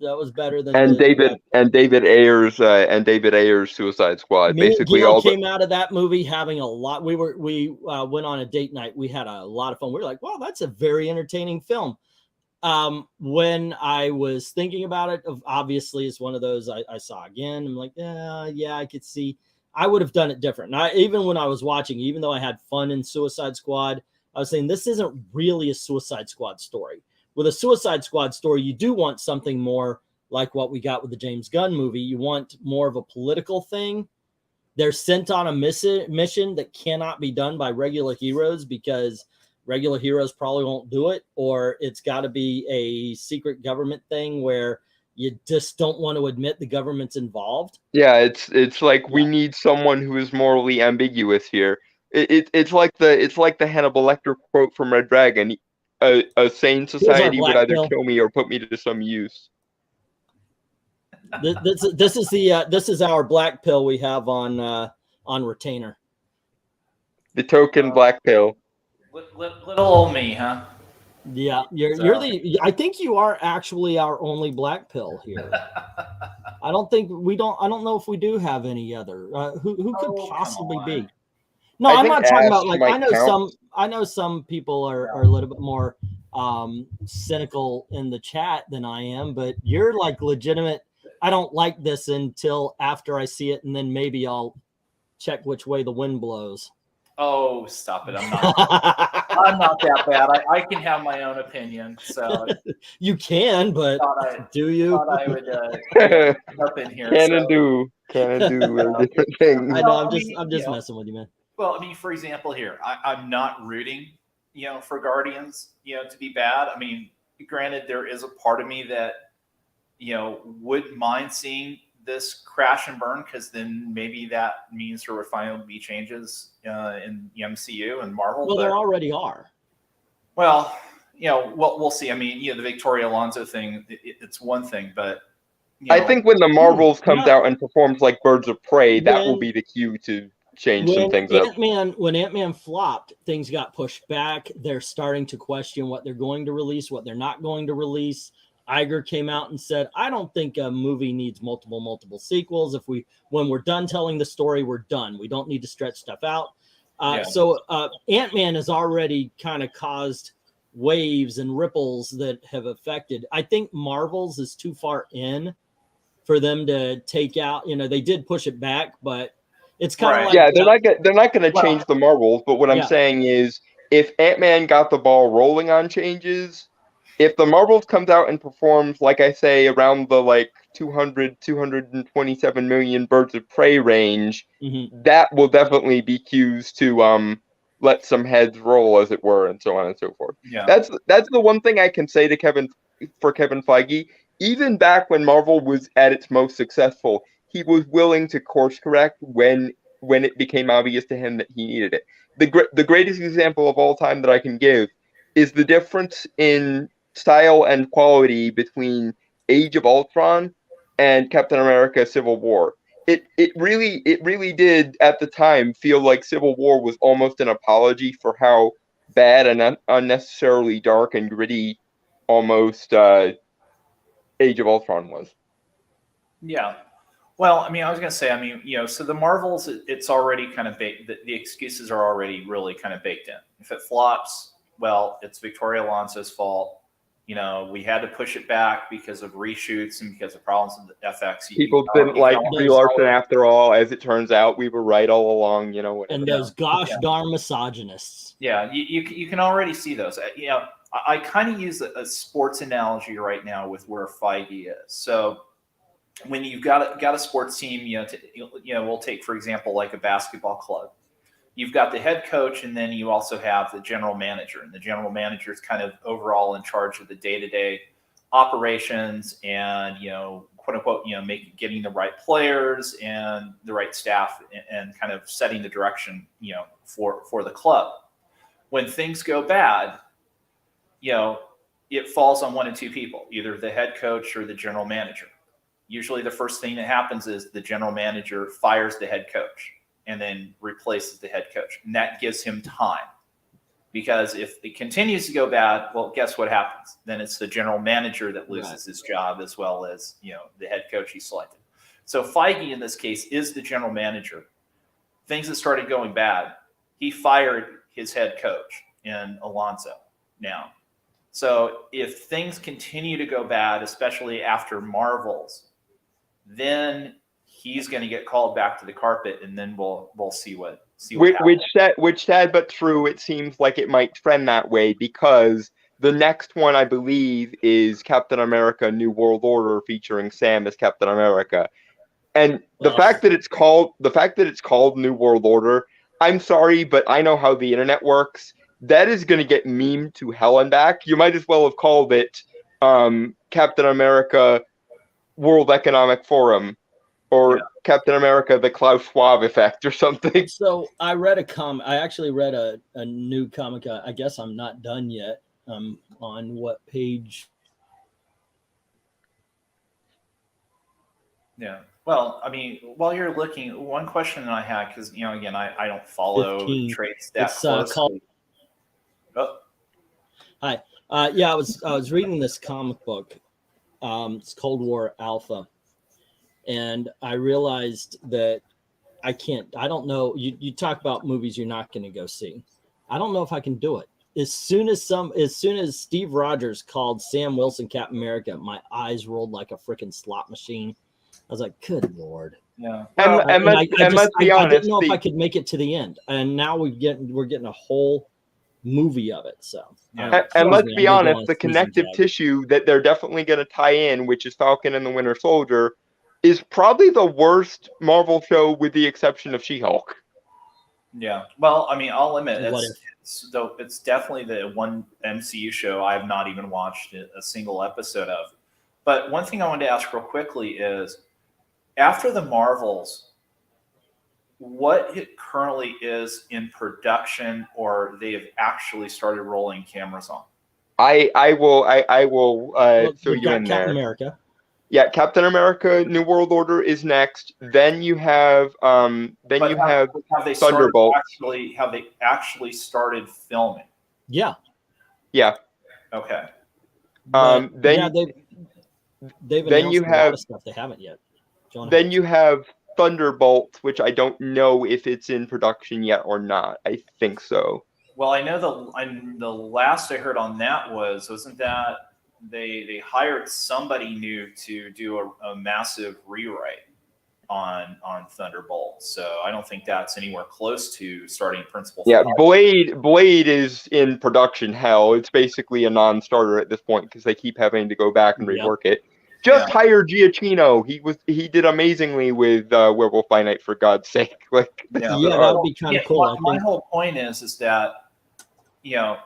was better than David Ayer's Suicide Squad. Basically, all came out of that movie having a lot. We went on a date night. We had a lot of fun. We were like, wow, that's a very entertaining film. When I was thinking about it, obviously it's one of those I saw again. I'm like, yeah, I could see. I would have done it different. And even when I was watching, even though I had fun in Suicide Squad, I was saying this isn't really a Suicide Squad story. With a Suicide Squad story, you do want something more like what we got with the James Gunn movie. You want more of a political thing. they're sent on a mission that cannot be done by regular heroes because regular heroes probably won't do it, or it's got to be a secret government thing where you just don't want to admit the government's involved. Yeah, it's like we need someone who is morally ambiguous here. It's like the Hannibal Lecter quote from Red Dragon. A sane society would either kill me or put me to some use. This is our black pill we have on retainer. The token black pill. Little old me, huh? Yeah, you're the. I think you are actually our only black pill here. I don't know if we do have any other. Who could possibly be? No, I'm not talking about like I know some people are a little bit more cynical in the chat than I am, but you're like legitimate. I don't like this until after I see it, and then maybe I'll check which way the wind blows. Oh, stop it! I'm not. I'm not that bad. I can have my own opinion. So you can, but do you? Thought I would up in here. Can and do different things. I know. I'm just messing with you, man. Well, I mean, for example, here I'm not rooting, for Guardians, to be bad. I mean, granted, there is a part of me that, wouldn't mind seeing this crash and burn, because then maybe that means there would finally be changes in the MCU and Marvel. Well, there already are. Well, we'll see. I mean, the Victoria Alonso thing, it's one thing, but I think when the Marvels comes out and performs like Birds of Prey, that will be the cue to change some things up. When Ant-Man flopped, things got pushed back. They're starting to question what they're going to release, what they're not going to release. Iger came out and said, I don't think a movie needs multiple sequels. When we're done telling the story, we're done. We don't need to stretch stuff out. So Ant-Man has already kind of caused waves and ripples that have affected. I think Marvel's is too far in for them to take out. They did push it back, but it's kind of like they're not going to change the Marvels. But what I'm saying is, if Ant-Man got the ball rolling on changes, if the Marvels comes out and performs, like I say, around the 227 million Birds of Prey range, that will definitely be cues to let some heads roll, as it were, and so on and so forth. Yeah. That's the one thing I can say to Kevin Feige. Even back when Marvel was at its most successful, he was willing to course correct when it became obvious to him that he needed it. The greatest example of all time that I can give is the difference in style and quality between Age of Ultron and Captain America: Civil War. It really did at the time feel like Civil War was almost an apology for how bad and unnecessarily dark and gritty almost Age of Ultron was. Yeah. Well, I mean, I was going to say, so the Marvels, it's already kind of baked. The excuses are already really kind of baked in. If it flops, well, it's Victoria Alonso's fault. We had to push it back because of reshoots and because of problems with the FX. People didn't like Brie Larson after all. As it turns out, we were right all along, whatever. And those gosh darn misogynists. Yeah, you can already see those. I kind of use a sports analogy right now with where Feige is. So when you've got a sports team, we'll take, for example, like a basketball club. You've got the head coach, and then you also have the general manager. And the general manager is kind of overall in charge of the day-to-day operations and, quote unquote, getting the right players and the right staff and kind of setting the direction, for the club. When things go bad, it falls on one of two people, either the head coach or the general manager. Usually the first thing that happens is the general manager fires the head coach and then replaces the head coach. And that gives him time. Because if it continues to go bad, well, guess what happens? Then it's the general manager that loses his job, as well as, the head coach he selected. So Feige, in this case, is the general manager. Things that started going bad, he fired his head coach in Alonso now. So if things continue to go bad, especially after Marvels, then he's going to get called back to the carpet, and then we'll see what happens. Which sad but true. It seems like it might trend that way, because the next one, I believe, is Captain America: New World Order, featuring Sam as Captain America. And the fact that it's called New World Order, I'm sorry, but I know how the internet works. That is going to get memed to hell and back. You might as well have called it Captain America World Economic Forum, or Captain America the Klaus Schwab effect, or something. So I read I actually read a new comic. I guess I'm not done yet. On what page? Yeah. Well, I mean, while you're looking, one question that I had, because, you know, again, I don't follow 15. trades that It's, closely. Hi. Yeah, I was reading this comic book. It's Cold War Alpha. And I realized that I don't know. You talk about movies you're not going to go see. I don't know if I can do it. As soon as Steve Rogers called Sam Wilson Captain America, my eyes rolled like a freaking slot machine. I was like, good Lord. Yeah. And let's be honest. I didn't know if I could make it to the end. And now we're getting a whole movie of it. So and let's be honest, the connective tissue that they're definitely going to tie in, which is Falcon and the Winter Soldier, is probably the worst Marvel show with the exception of She-Hulk. Yeah. Well, I mean, I'll admit it's definitely the one MCU show I have not even watched a single episode of. But one thing I wanted to ask real quickly is, after the Marvels, what it currently is in production, or they have actually started rolling cameras on? I will fill you in Captain there. America. Yeah, Captain America: New World Order is next. Then you have Have they Thunderbolt. Have they actually started filming? Yeah. Yeah. Okay. Then they've then you announced a lot have of stuff they haven't yet. Then you have Thunderbolt, which I don't know if it's in production yet or not. I think so. Well, I know the last I heard on that wasn't that they hired somebody new to do a massive rewrite on Thunderbolt. So I don't think that's anywhere close to starting principal. Yeah, Blade is in production hell. It's basically a non-starter at this point because they keep having to go back and rework it. Just hire Giacchino. He did amazingly with Werewolf by Night, for God's sake. Like, that would be kind of cool. My whole point is that, you know,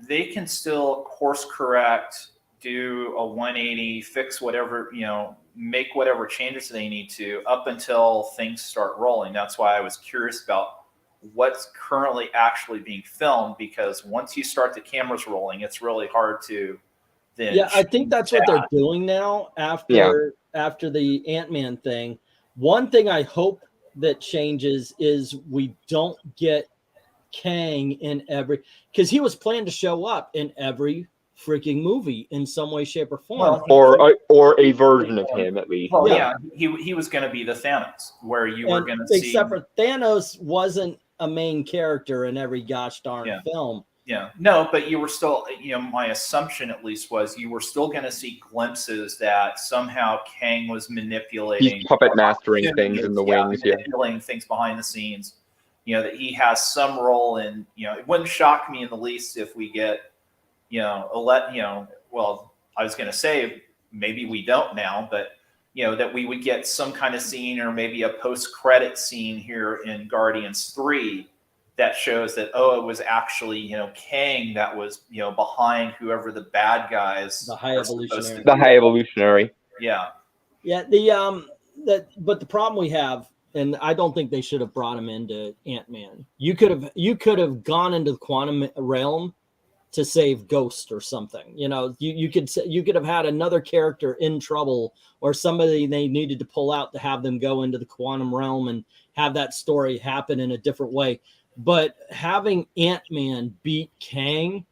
they can still course correct, do a 180, fix whatever, you know, make whatever changes they need to up until things start rolling. That's why I was curious about what's currently actually being filmed, because once you start the cameras rolling, it's really hard to then. Yeah, I think that's what they're doing now after the Ant-Man thing. One thing I hope that changes is we don't get Kang in because he was planned to show up in every freaking movie in some way, shape, or form. Or a version of him, at least. Well, yeah, he was going to be the Thanos, where you were going to see. Except for Thanos wasn't a main character in every gosh darn film. Yeah, no, but you were still, you know, my assumption at least was you were still going to see glimpses that somehow Kang was manipulating. He's puppet mastering things in the wings, manipulating things behind the scenes. You know, that he has some role in, you know, it wouldn't shock me in the least if we get, well, I was going to say maybe we don't now, but, you know, that we would get some kind of scene or maybe a post-credit scene here in Guardians 3 that shows that, it was actually, you know, Kang that was, you know, behind whoever the bad guys. The High Evolutionary. The High Evolutionary. Yeah. Yeah. But the problem we have, and I don't think they should have brought him into Ant-Man. You could have gone into the quantum realm to save Ghost or something. You know, you could have had another character in trouble or somebody they needed to pull out to have them go into the quantum realm and have that story happen in a different way. But having Ant-Man beat Kang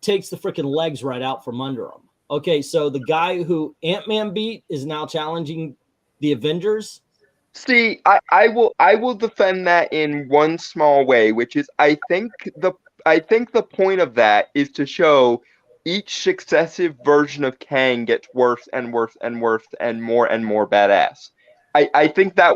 takes the freaking legs right out from under him. Okay, so the guy who Ant-Man beat is now challenging the Avengers. See, I will defend that in one small way, which is I think the point of that is to show each successive version of Kang gets worse and worse and worse and more badass. I think that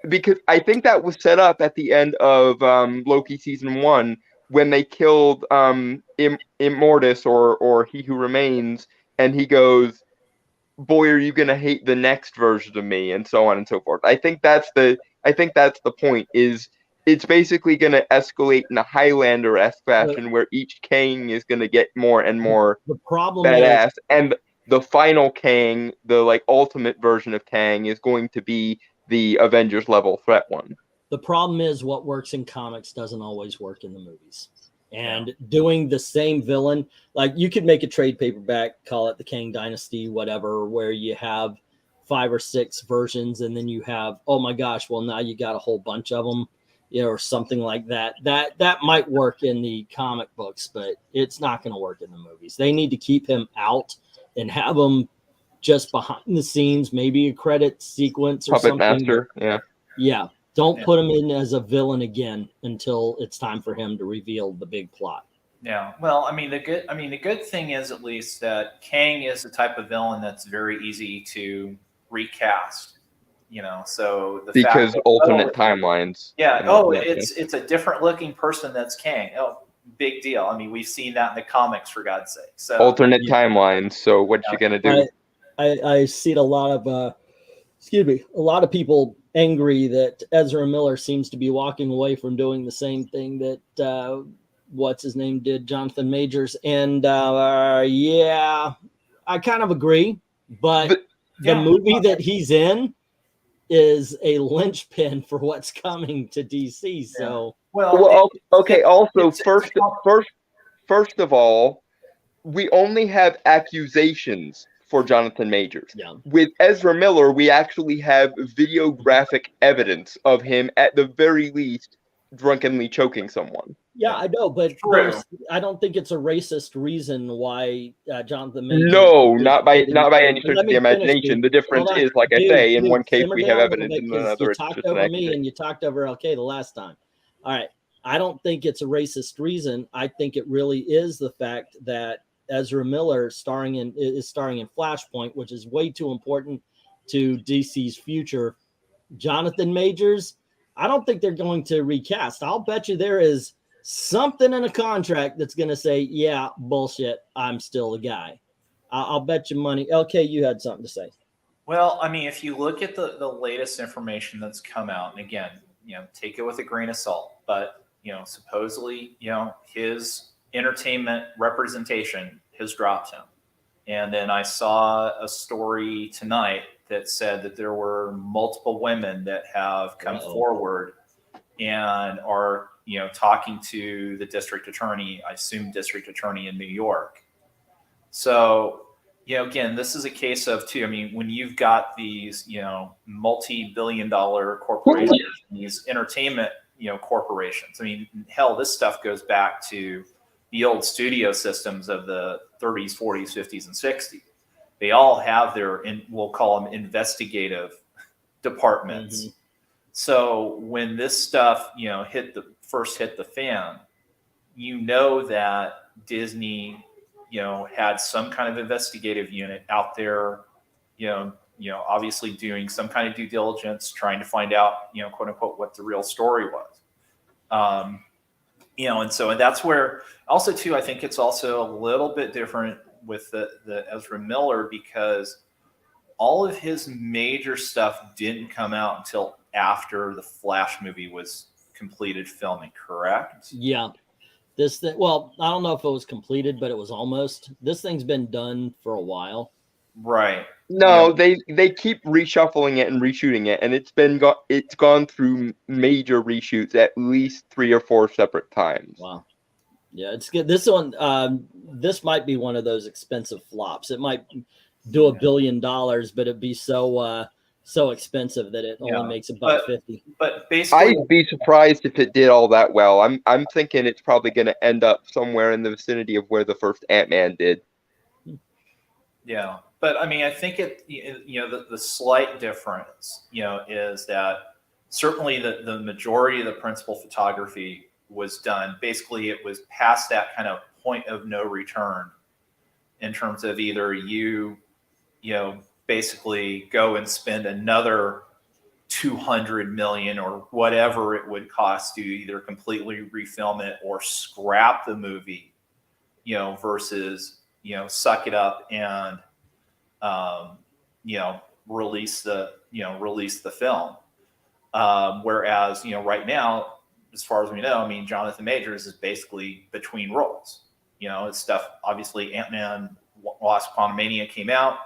because I think that was set up at the end of Loki season 1 when they killed Immortus or He Who Remains, and he goes, boy, are you gonna hate the next version of me, and so on and so forth. I think that's the point. Is it's basically gonna escalate in a Highlander-esque fashion where each Kang is gonna get more and more The problem badass, is and the final Kang, the like ultimate version of Kang, is going to be the Avengers level threat one. the problem is what works in comics doesn't always work in the movies. And doing the same villain, like you could make a trade paperback, call it the Kang Dynasty, whatever, where you have 5 or 6 versions, and then you have, oh my gosh, well now you got a whole bunch of them, you know, or something like that. That might work in the comic books, but it's not going to work in the movies. They need to keep him out and have him just behind the scenes, maybe a credit sequence or Puppet something. Master, Yeah. Don't put him in as a villain again until it's time for him to reveal the big plot. Yeah. Well, I mean, the good thing is at least that Kang is the type of villain that's very easy to recast. You know, so the because fact that, alternate timelines. Yeah. Oh, it's a different looking person that's Kang. Oh, big deal. I mean, we've seen that in the comics, for God's sake. So alternate timelines. So what you gonna do? I see a lot of a lot of people angry that Ezra Miller seems to be walking away from doing the same thing that what's his name did, Jonathan Majors, and yeah, I kind of agree, but the movie that he's in is a linchpin for what's coming to DC. So okay. Also, first of all, we only have accusations for Jonathan Majors. Yeah. With Ezra Miller, we actually have videographic evidence of him, at the very least, drunkenly choking someone. Yeah, I know, but I don't think it's a racist reason why Jonathan Majors. No, not by any stretch of the imagination. The difference is, like I say, in one case we have evidence, and in another it's just an accusation. You talked over me and you talked over LK the last time. All right, I don't think it's a racist reason. I think it really is the fact that Ezra Miller is starring in Flashpoint, which is way too important to DC's future. Jonathan Majors, I don't think they're going to recast. I'll bet you there is something in a contract that's going to say, yeah, bullshit, I'm still the guy. I'll bet you money. LK, you had something to say. Well, I mean, if you look at the latest information that's come out, and again, you know, take it with a grain of salt, but, you know, supposedly, you know, his entertainment representation has dropped him. And then I saw a story tonight that said that there were multiple women that have come forward and are, you know, talking to the district attorney, I assume district attorney in New York. So, you know, again, this is a case of too, I mean, when you've got these, you know, multi-billion-dollar corporations, these entertainment, you know, corporations. I mean, hell, this stuff goes back to the old studio systems of the 30s, 40s, 50s, and 60s. They all have their, we'll call them investigative departments. Mm-hmm. So when this stuff, you know, first hit the fan, you know that Disney, you know, had some kind of investigative unit out there, you know, obviously doing some kind of due diligence, trying to find out, you know, quote unquote, what the real story was. You know, and that's where also too, I think it's also a little bit different with the Ezra Miller, because all of his major stuff didn't come out until after the Flash movie was completed filming, correct? Yeah. This thing, well, I don't know if it was completed, but it was almost. This thing's been done for a while. Right. No, yeah. They keep reshuffling it and reshooting it, and it's gone through major reshoots at least 3 or 4 separate times. Wow. Yeah, it's good. This one, this might be one of those expensive flops. It might do $1 billion, but it'd be so expensive that it only makes $1.50. But basically, I'd be surprised if it did all that well. I'm thinking it's probably going to end up somewhere in the vicinity of where the first Ant-Man did. Yeah, but I mean, I think you know, the slight difference, you know, is that certainly the majority of the principal photography was done. Basically, it was past that kind of point of no return in terms of either you know, basically go and spend another $200 million or whatever it would cost to either completely refilm it or scrap the movie, you know, versus, you know, suck it up and, release the film. Whereas, right now, as far as we know, I mean, Jonathan Majors is basically between roles. It's stuff, obviously, Ant-Man Wasp Quantumania came out.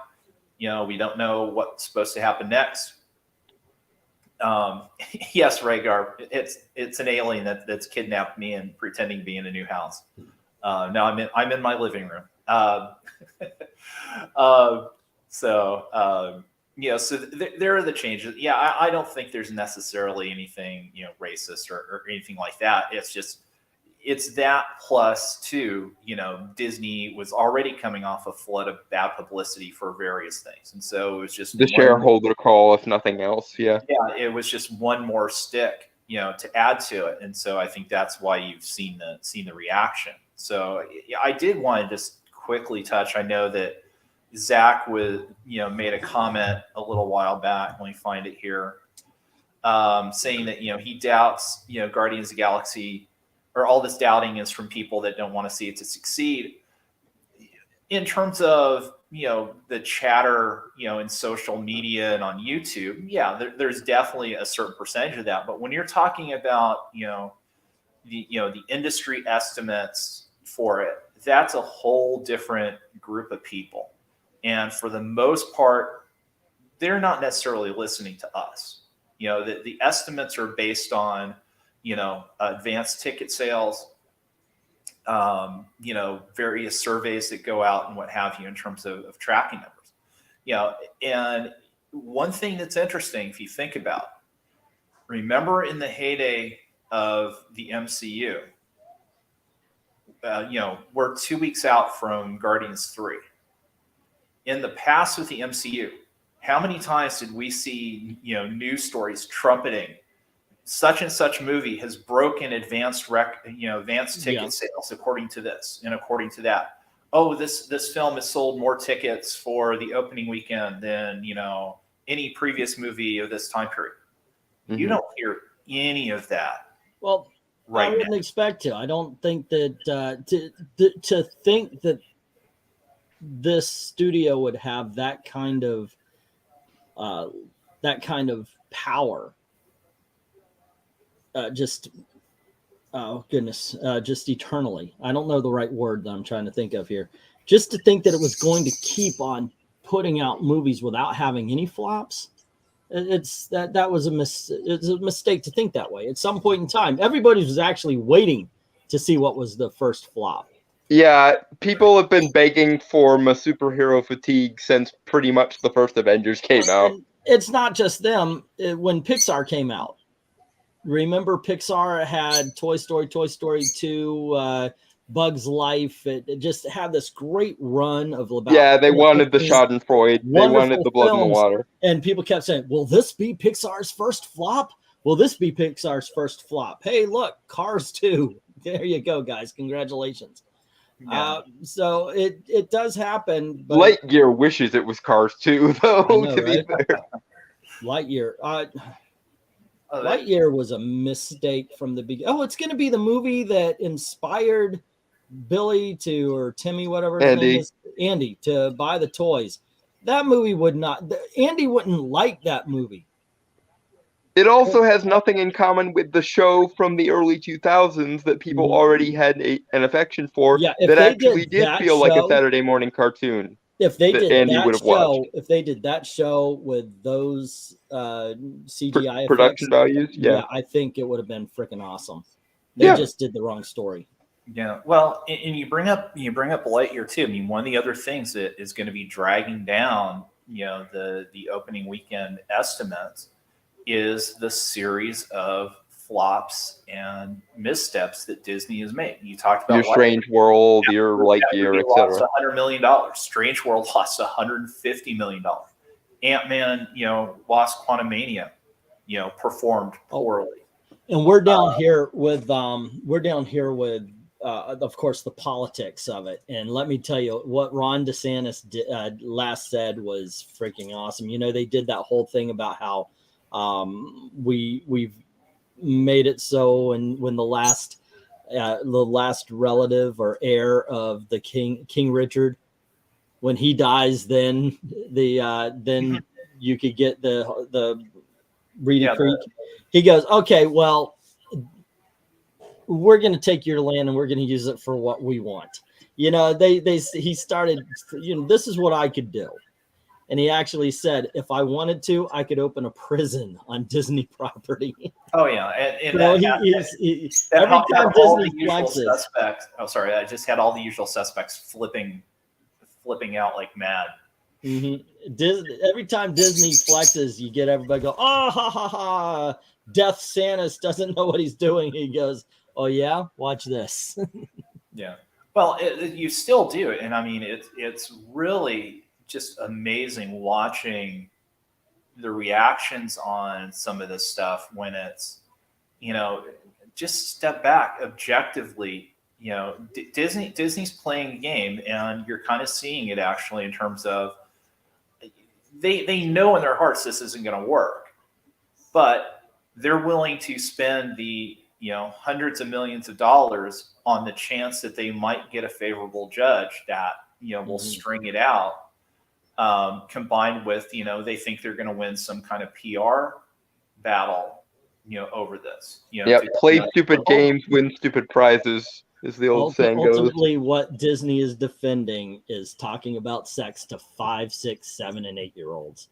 We don't know what's supposed to happen next. Yes, Rhaegar, it's an alien that's kidnapped me and pretending to be in a new house. Now I'm in my living room. So there are the changes. Yeah, I don't think there's necessarily anything racist or anything like that. It's that plus too, Disney was already coming off a flood of bad publicity for various things, and so it was just the shareholder call, if nothing else. Yeah, it was just one more stick, to add to it, and so I think that's why you've seen the reaction. So I did want to just quickly touch. I know that Zach made a comment a little while back. Let me find it here, saying that he doubts Guardians of the Galaxy, or all this doubting is from people that don't want to see it to succeed. In terms of the chatter in social media and on YouTube, yeah, there's definitely a certain percentage of that. But when you're talking about the industry estimates for it, that's a whole different group of people. And for the most part, they're not necessarily listening to us. The estimates are based on, advanced ticket sales, various surveys that go out and what have you in terms of tracking numbers. And one thing that's interesting, if you think about, remember in the heyday of the MCU, we're 2 weeks out from Guardians 3. In the past with the MCU, how many times did we see, news stories trumpeting such and such movie has broken advanced ticket sales according to this and according to that. Oh, this film has sold more tickets for the opening weekend than, any previous movie of this time period. Mm-hmm. You don't hear any of that. Well, I wouldn't expect to. I don't think that to think that this studio would have that kind of power. Just eternally. I don't know the right word that I'm trying to think of here. Just to think that it was going to keep on putting out movies without having any flops. It's a mistake to think that way. At some point in time, everybody was actually waiting to see what was the first flop. Yeah, people have been begging for my superhero fatigue since pretty much the first Avengers came out. And it's not just them. When Pixar came out, remember Pixar had Toy Story 2, Bug's Life. It just had this great run of about. Yeah, they wanted the Schadenfreude. They wanted the blood in the water. And people kept saying, will this be Pixar's first flop? Will this be Pixar's first flop? Hey, look, Cars 2. There you go, guys. Congratulations. Yeah. So it does happen. But Lightyear wishes it was Cars 2, though, to be fair. Lightyear. Lightyear was a mistake from the beginning. Oh, it's going to be the movie that inspired Billy or Timmy, whatever his name is, Andy, to buy the toys. That movie would not. Andy wouldn't like that movie. It also has nothing in common with the show from the early 2000s that people already had an affection for. Yeah, that actually did feel like a Saturday morning cartoon. If they did that show, if they did that show with those CGI production values, yeah, I think it would have been freaking awesome. They just did the wrong story. Yeah, well, and you bring up Lightyear too. I mean, one of the other things that is going to be dragging down, the opening weekend estimates is the series of flops and missteps that Disney has made. You talked about your Strange World, your Lightyear, etc. Lost $100 million. Strange World lost $150 million. Ant-Man, Wasp Quantumania, performed poorly. And we're down here with of course, the politics of it. And let me tell you, what Ron DeSantis last said was freaking awesome. They did that whole thing about how we've made it so, and when the last relative or heir of the King Richard when he dies, then then you could get the Reedy Creek. He goes, okay, well, we're going to take your land and we're going to use it for what we want. You know, he started, you know, this is what I could do. And he actually said, if I wanted to, I could open a prison on Disney property. Oh yeah, and So every time Disney flexes, suspects. Oh, sorry, I just had all the usual suspects flipping out like mad. Every time Disney flexes, you get everybody go, oh, ha ha ha! Death Sanus doesn't know what he's doing. He goes, oh yeah, watch this. Yeah. Well, you still do it, and I mean, it's really just amazing watching the reactions on some of this stuff when it's, you know, just step back objectively. You know, Disney's playing a game, and you're kind of seeing it actually in terms of they know in their hearts this isn't going to work, but they're willing to spend the, you know, hundreds of millions of dollars on the chance that they might get a favorable judge that, you know, will string it out. Combined with, you know, they think they're going to win some kind of PR battle, you know, over this. You know, play stupid games, win stupid prizes, is the old saying goes. Ultimately, what Disney is defending is talking about sex to 5, 6, 7, and 8-year-olds.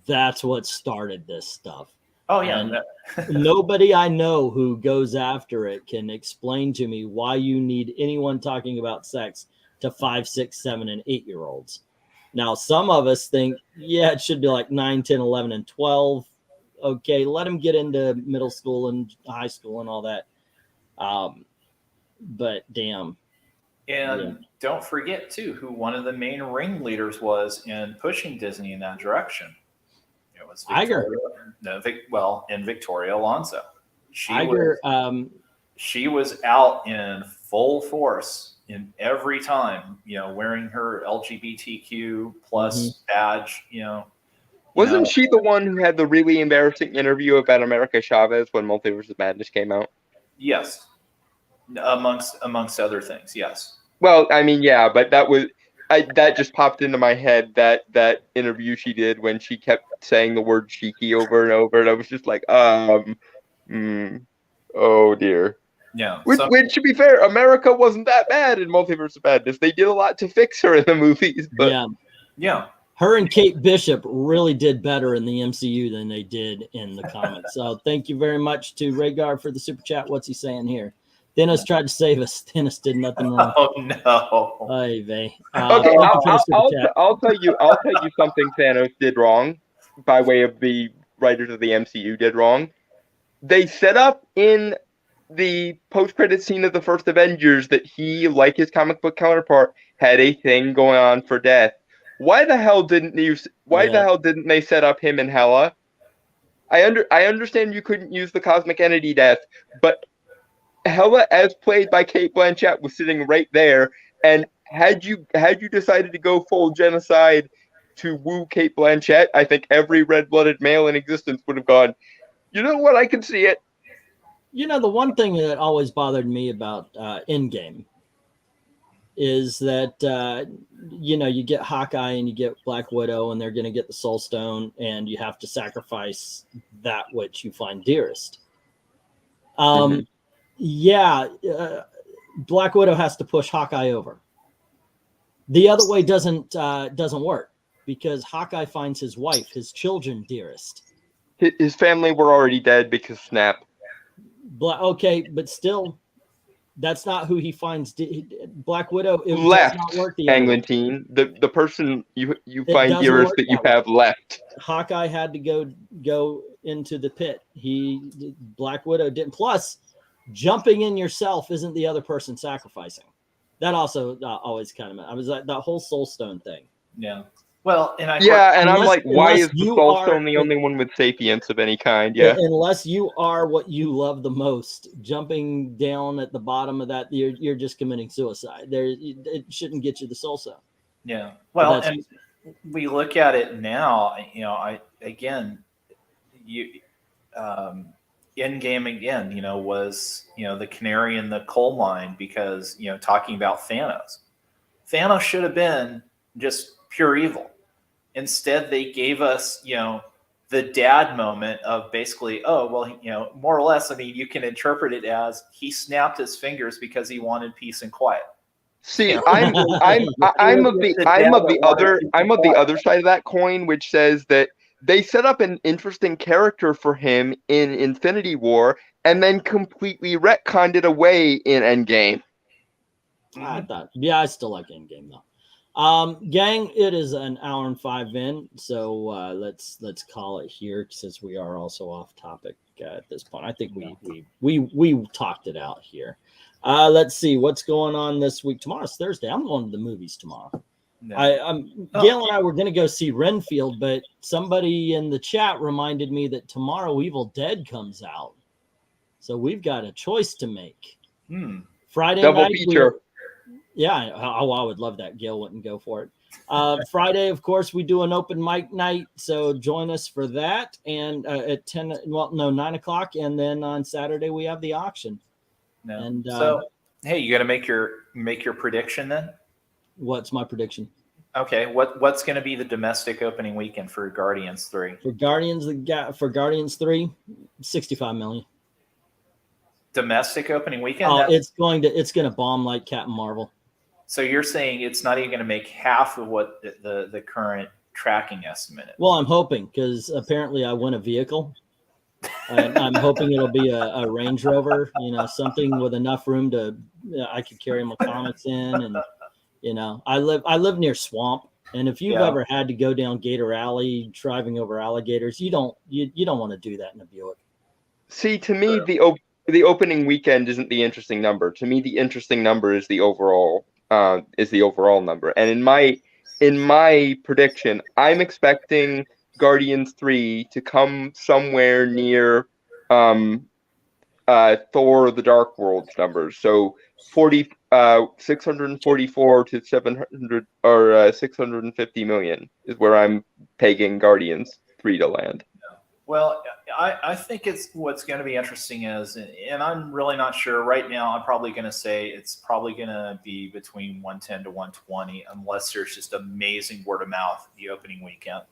That's what started this stuff. Oh yeah. Nobody I know who goes after it can explain to me why you need anyone talking about sex to 5, 6, 7, and 8-year-olds. Now, some of us think, yeah, it should be like 9, 10, 11, and 12. Okay, let them get into middle school and high school and all that. But damn. And don't forget, too, who one of the main ringleaders was in pushing Disney in that direction. It was Victoria Alonso. She was out in full force in every time, you know, wearing her LGBTQ plus badge, you know. Wasn't she the one who had the really embarrassing interview about America Chavez when Multiverse of Madness came out? Yes. Amongst other things, yes. Well, I mean, yeah, but that just popped into my head, that interview she did when she kept saying the word cheeky over and over, and I was just like, oh dear. Yeah. Which, to be fair, America wasn't that bad in Multiverse of Madness. They did a lot to fix her in the movies. But yeah. Her and Kate Bishop really did better in the MCU than they did in the comics. So thank you very much to Rhaegar for the super chat. What's he saying here? Dennis tried to save us. Dennis did nothing wrong. Oh no. Hey, Vay. Okay, I'll tell you something Thanos did wrong, by way of the writers of the MCU did wrong. They set up in the post-credit scene of the first Avengers that he, like his comic book counterpart, had a thing going on for Death. Why the hell didn't they set up him and Hela? I understand you couldn't use the cosmic entity Death, but Hela, as played by Cate Blanchett, was sitting right there, and had you decided to go full genocide to woo Cate Blanchett, I think every red-blooded male in existence would have gone, you know what, I can see it. You know, the one thing that always bothered me about Endgame is that, you know, you get Hawkeye and you get Black Widow, and they're going to get the Soul Stone, and you have to sacrifice that which you find dearest. Yeah, Black Widow has to push Hawkeye over. The other way doesn't work, because Hawkeye finds his wife, his children dearest. His family were already dead because Snap. Okay, but still, that's not who he finds. Black Widow left. Does not work Anglantine, the person you find dearest that you have left. Hawkeye had to go into the pit. Black Widow didn't. Plus, jumping in yourself isn't the other person sacrificing. That also always kind of. I was like that whole Soul Stone thing. Yeah. Well, and I'm like, why is the Soul Stone the only one with sapience of any kind? Yeah. Unless you are what you love the most, jumping down at the bottom of that, you're just committing suicide. It shouldn't get you the Soul Stone. Yeah. Well, and we look at it now. You know, Endgame again. You know, was the canary in the coal mine, because talking about Thanos should have been just pure evil. Instead, they gave us, the dad moment of basically, oh, well, more or less, I mean, you can interpret it as he snapped his fingers because he wanted peace and quiet. See, I'm of the other side of that coin, which says that they set up an interesting character for him in Infinity War and then completely retconned it away in Endgame. I still like Endgame though. Gang, it is an hour and 5 in, so let's call it here since we are also off topic at this point. I think we talked it out here. Let's see what's going on this week. Tomorrow's Thursday. I'm going to the movies tomorrow. No. Gail and I were going to go see Renfield, but somebody in the chat reminded me that tomorrow Evil Dead comes out, so we've got a choice to make. Friday double night, feature. Yeah, I would love that. Gail wouldn't go for it. Friday, of course, we do an open mic night, so join us for that. And at 9 o'clock, and then on Saturday we have the auction. No. And so, hey, you got to make your prediction then. What's my prediction? Okay, what's going to be the domestic opening weekend for Guardians 3? For Guardians 3, 65 million. Domestic opening weekend? Oh, it's going to bomb like Captain Marvel. So you're saying it's not even going to make half of what the current tracking estimate is? Well, I'm hoping, because apparently I win a vehicle. And I'm hoping it'll be a Range Rover, something with enough room to I could carry my comics in, and I live near swamp, and if you've ever had to go down Gator Alley driving over alligators, you don't want to do that in a Buick. See, to me, the opening weekend isn't the interesting number. To me, the interesting number is the overall number. And in my prediction, I'm expecting Guardians 3 to come somewhere near Thor: The Dark World's numbers. So 644 to 700 or 650 million is where I'm pegging Guardians 3 to land. Well, I think what's going to be interesting is, and I'm really not sure right now, I'm probably going to say it's probably going to be between 110 to 120 unless there's just amazing word of mouth the opening weekend.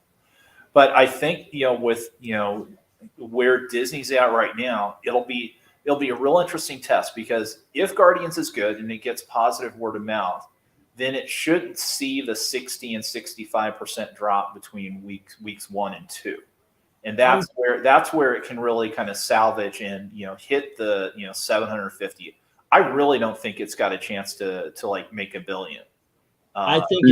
But I think, with, where Disney's at right now, it'll be a real interesting test, because if Guardians is good and it gets positive word of mouth, then it shouldn't see the 60 and 65% drop between weeks 1 and 2. And that's where it can really kind of salvage and, hit the, 750. I really don't think it's got a chance to like make $1 billion. I think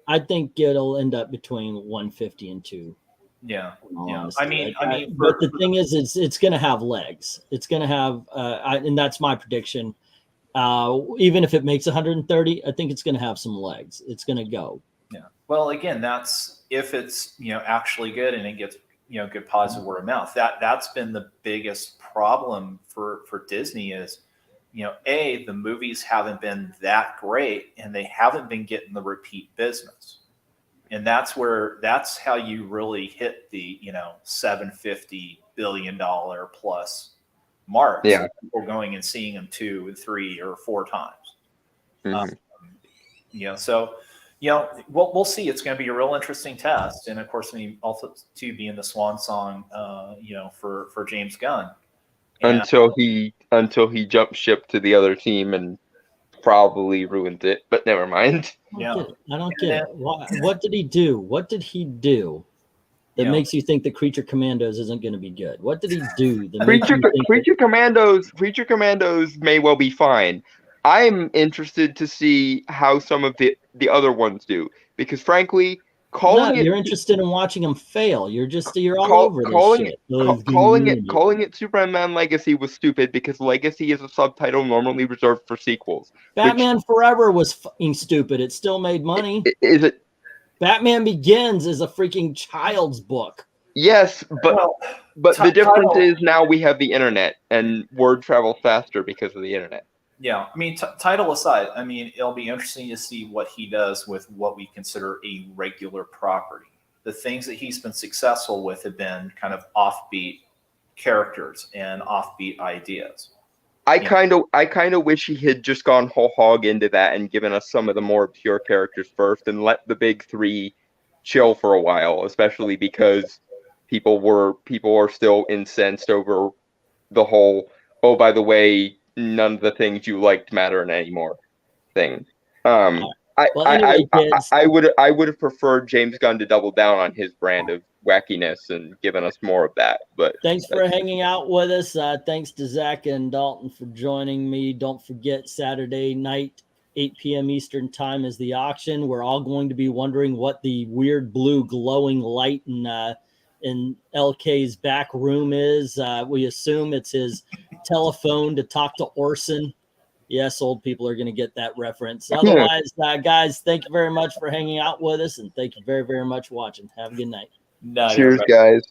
I think it'll end up between 150 and 2. Yeah. Honesty. But the thing is, it's going to have legs. It's going to have, and that's my prediction. Even if it makes 130, I think it's going to have some legs. It's going to go. Yeah. Well, again, that's if it's actually good and it gets good positive word of mouth. That's been the biggest problem for Disney is, the movies haven't been that great and they haven't been getting the repeat business. And that's how you really hit the, $750 billion plus mark. Yeah. People going and seeing them 2, 3, or 4 times. Mm-hmm. So, we'll see. It's going to be a real interesting test. And of course, also to be in the swan song, for James Gunn. And, until he jumped ship to the other team and probably ruined it, but never mind. I don't get it. What did he do? What did he do that makes you think the Creature Commandos isn't going to be good? What did he do? Creature Commandos may well be fine. I'm interested to see how some of the other ones do, because frankly, you're interested in watching them fail. You're all over this shit. Calling it Superman Legacy was stupid, because Legacy is a subtitle normally reserved for sequels. Batman Forever was fucking stupid. It still made money. Is it? Batman Begins is a freaking child's book. Yes, but the difference is now we have the internet and word travels faster because of the internet. Yeah, title aside, it'll be interesting to see what he does with what we consider a regular property. The things that he's been successful with have been kind of offbeat characters and offbeat ideas. I kind of wish he had just gone whole hog into that and given us some of the more obscure characters first and let the big three chill for a while, especially because people are still incensed over the whole, oh, by the way, none of the things you liked matter anymore thing. Anyway, kids, I would have preferred James Gunn to double down on his brand of wackiness and given us more of that. But thanks for hanging out with us. Thanks to Zach and Dalton for joining me. Don't forget, Saturday night, 8 p.m. Eastern time is the auction. We're all going to be wondering what the weird blue glowing light in LK's back room is. We assume it's his telephone to talk to Orson. Yes, old people are going to get that reference. Otherwise, guys, thank you very much for hanging out with us, and thank you very, very much for watching. Have a good night. Cheers, guys.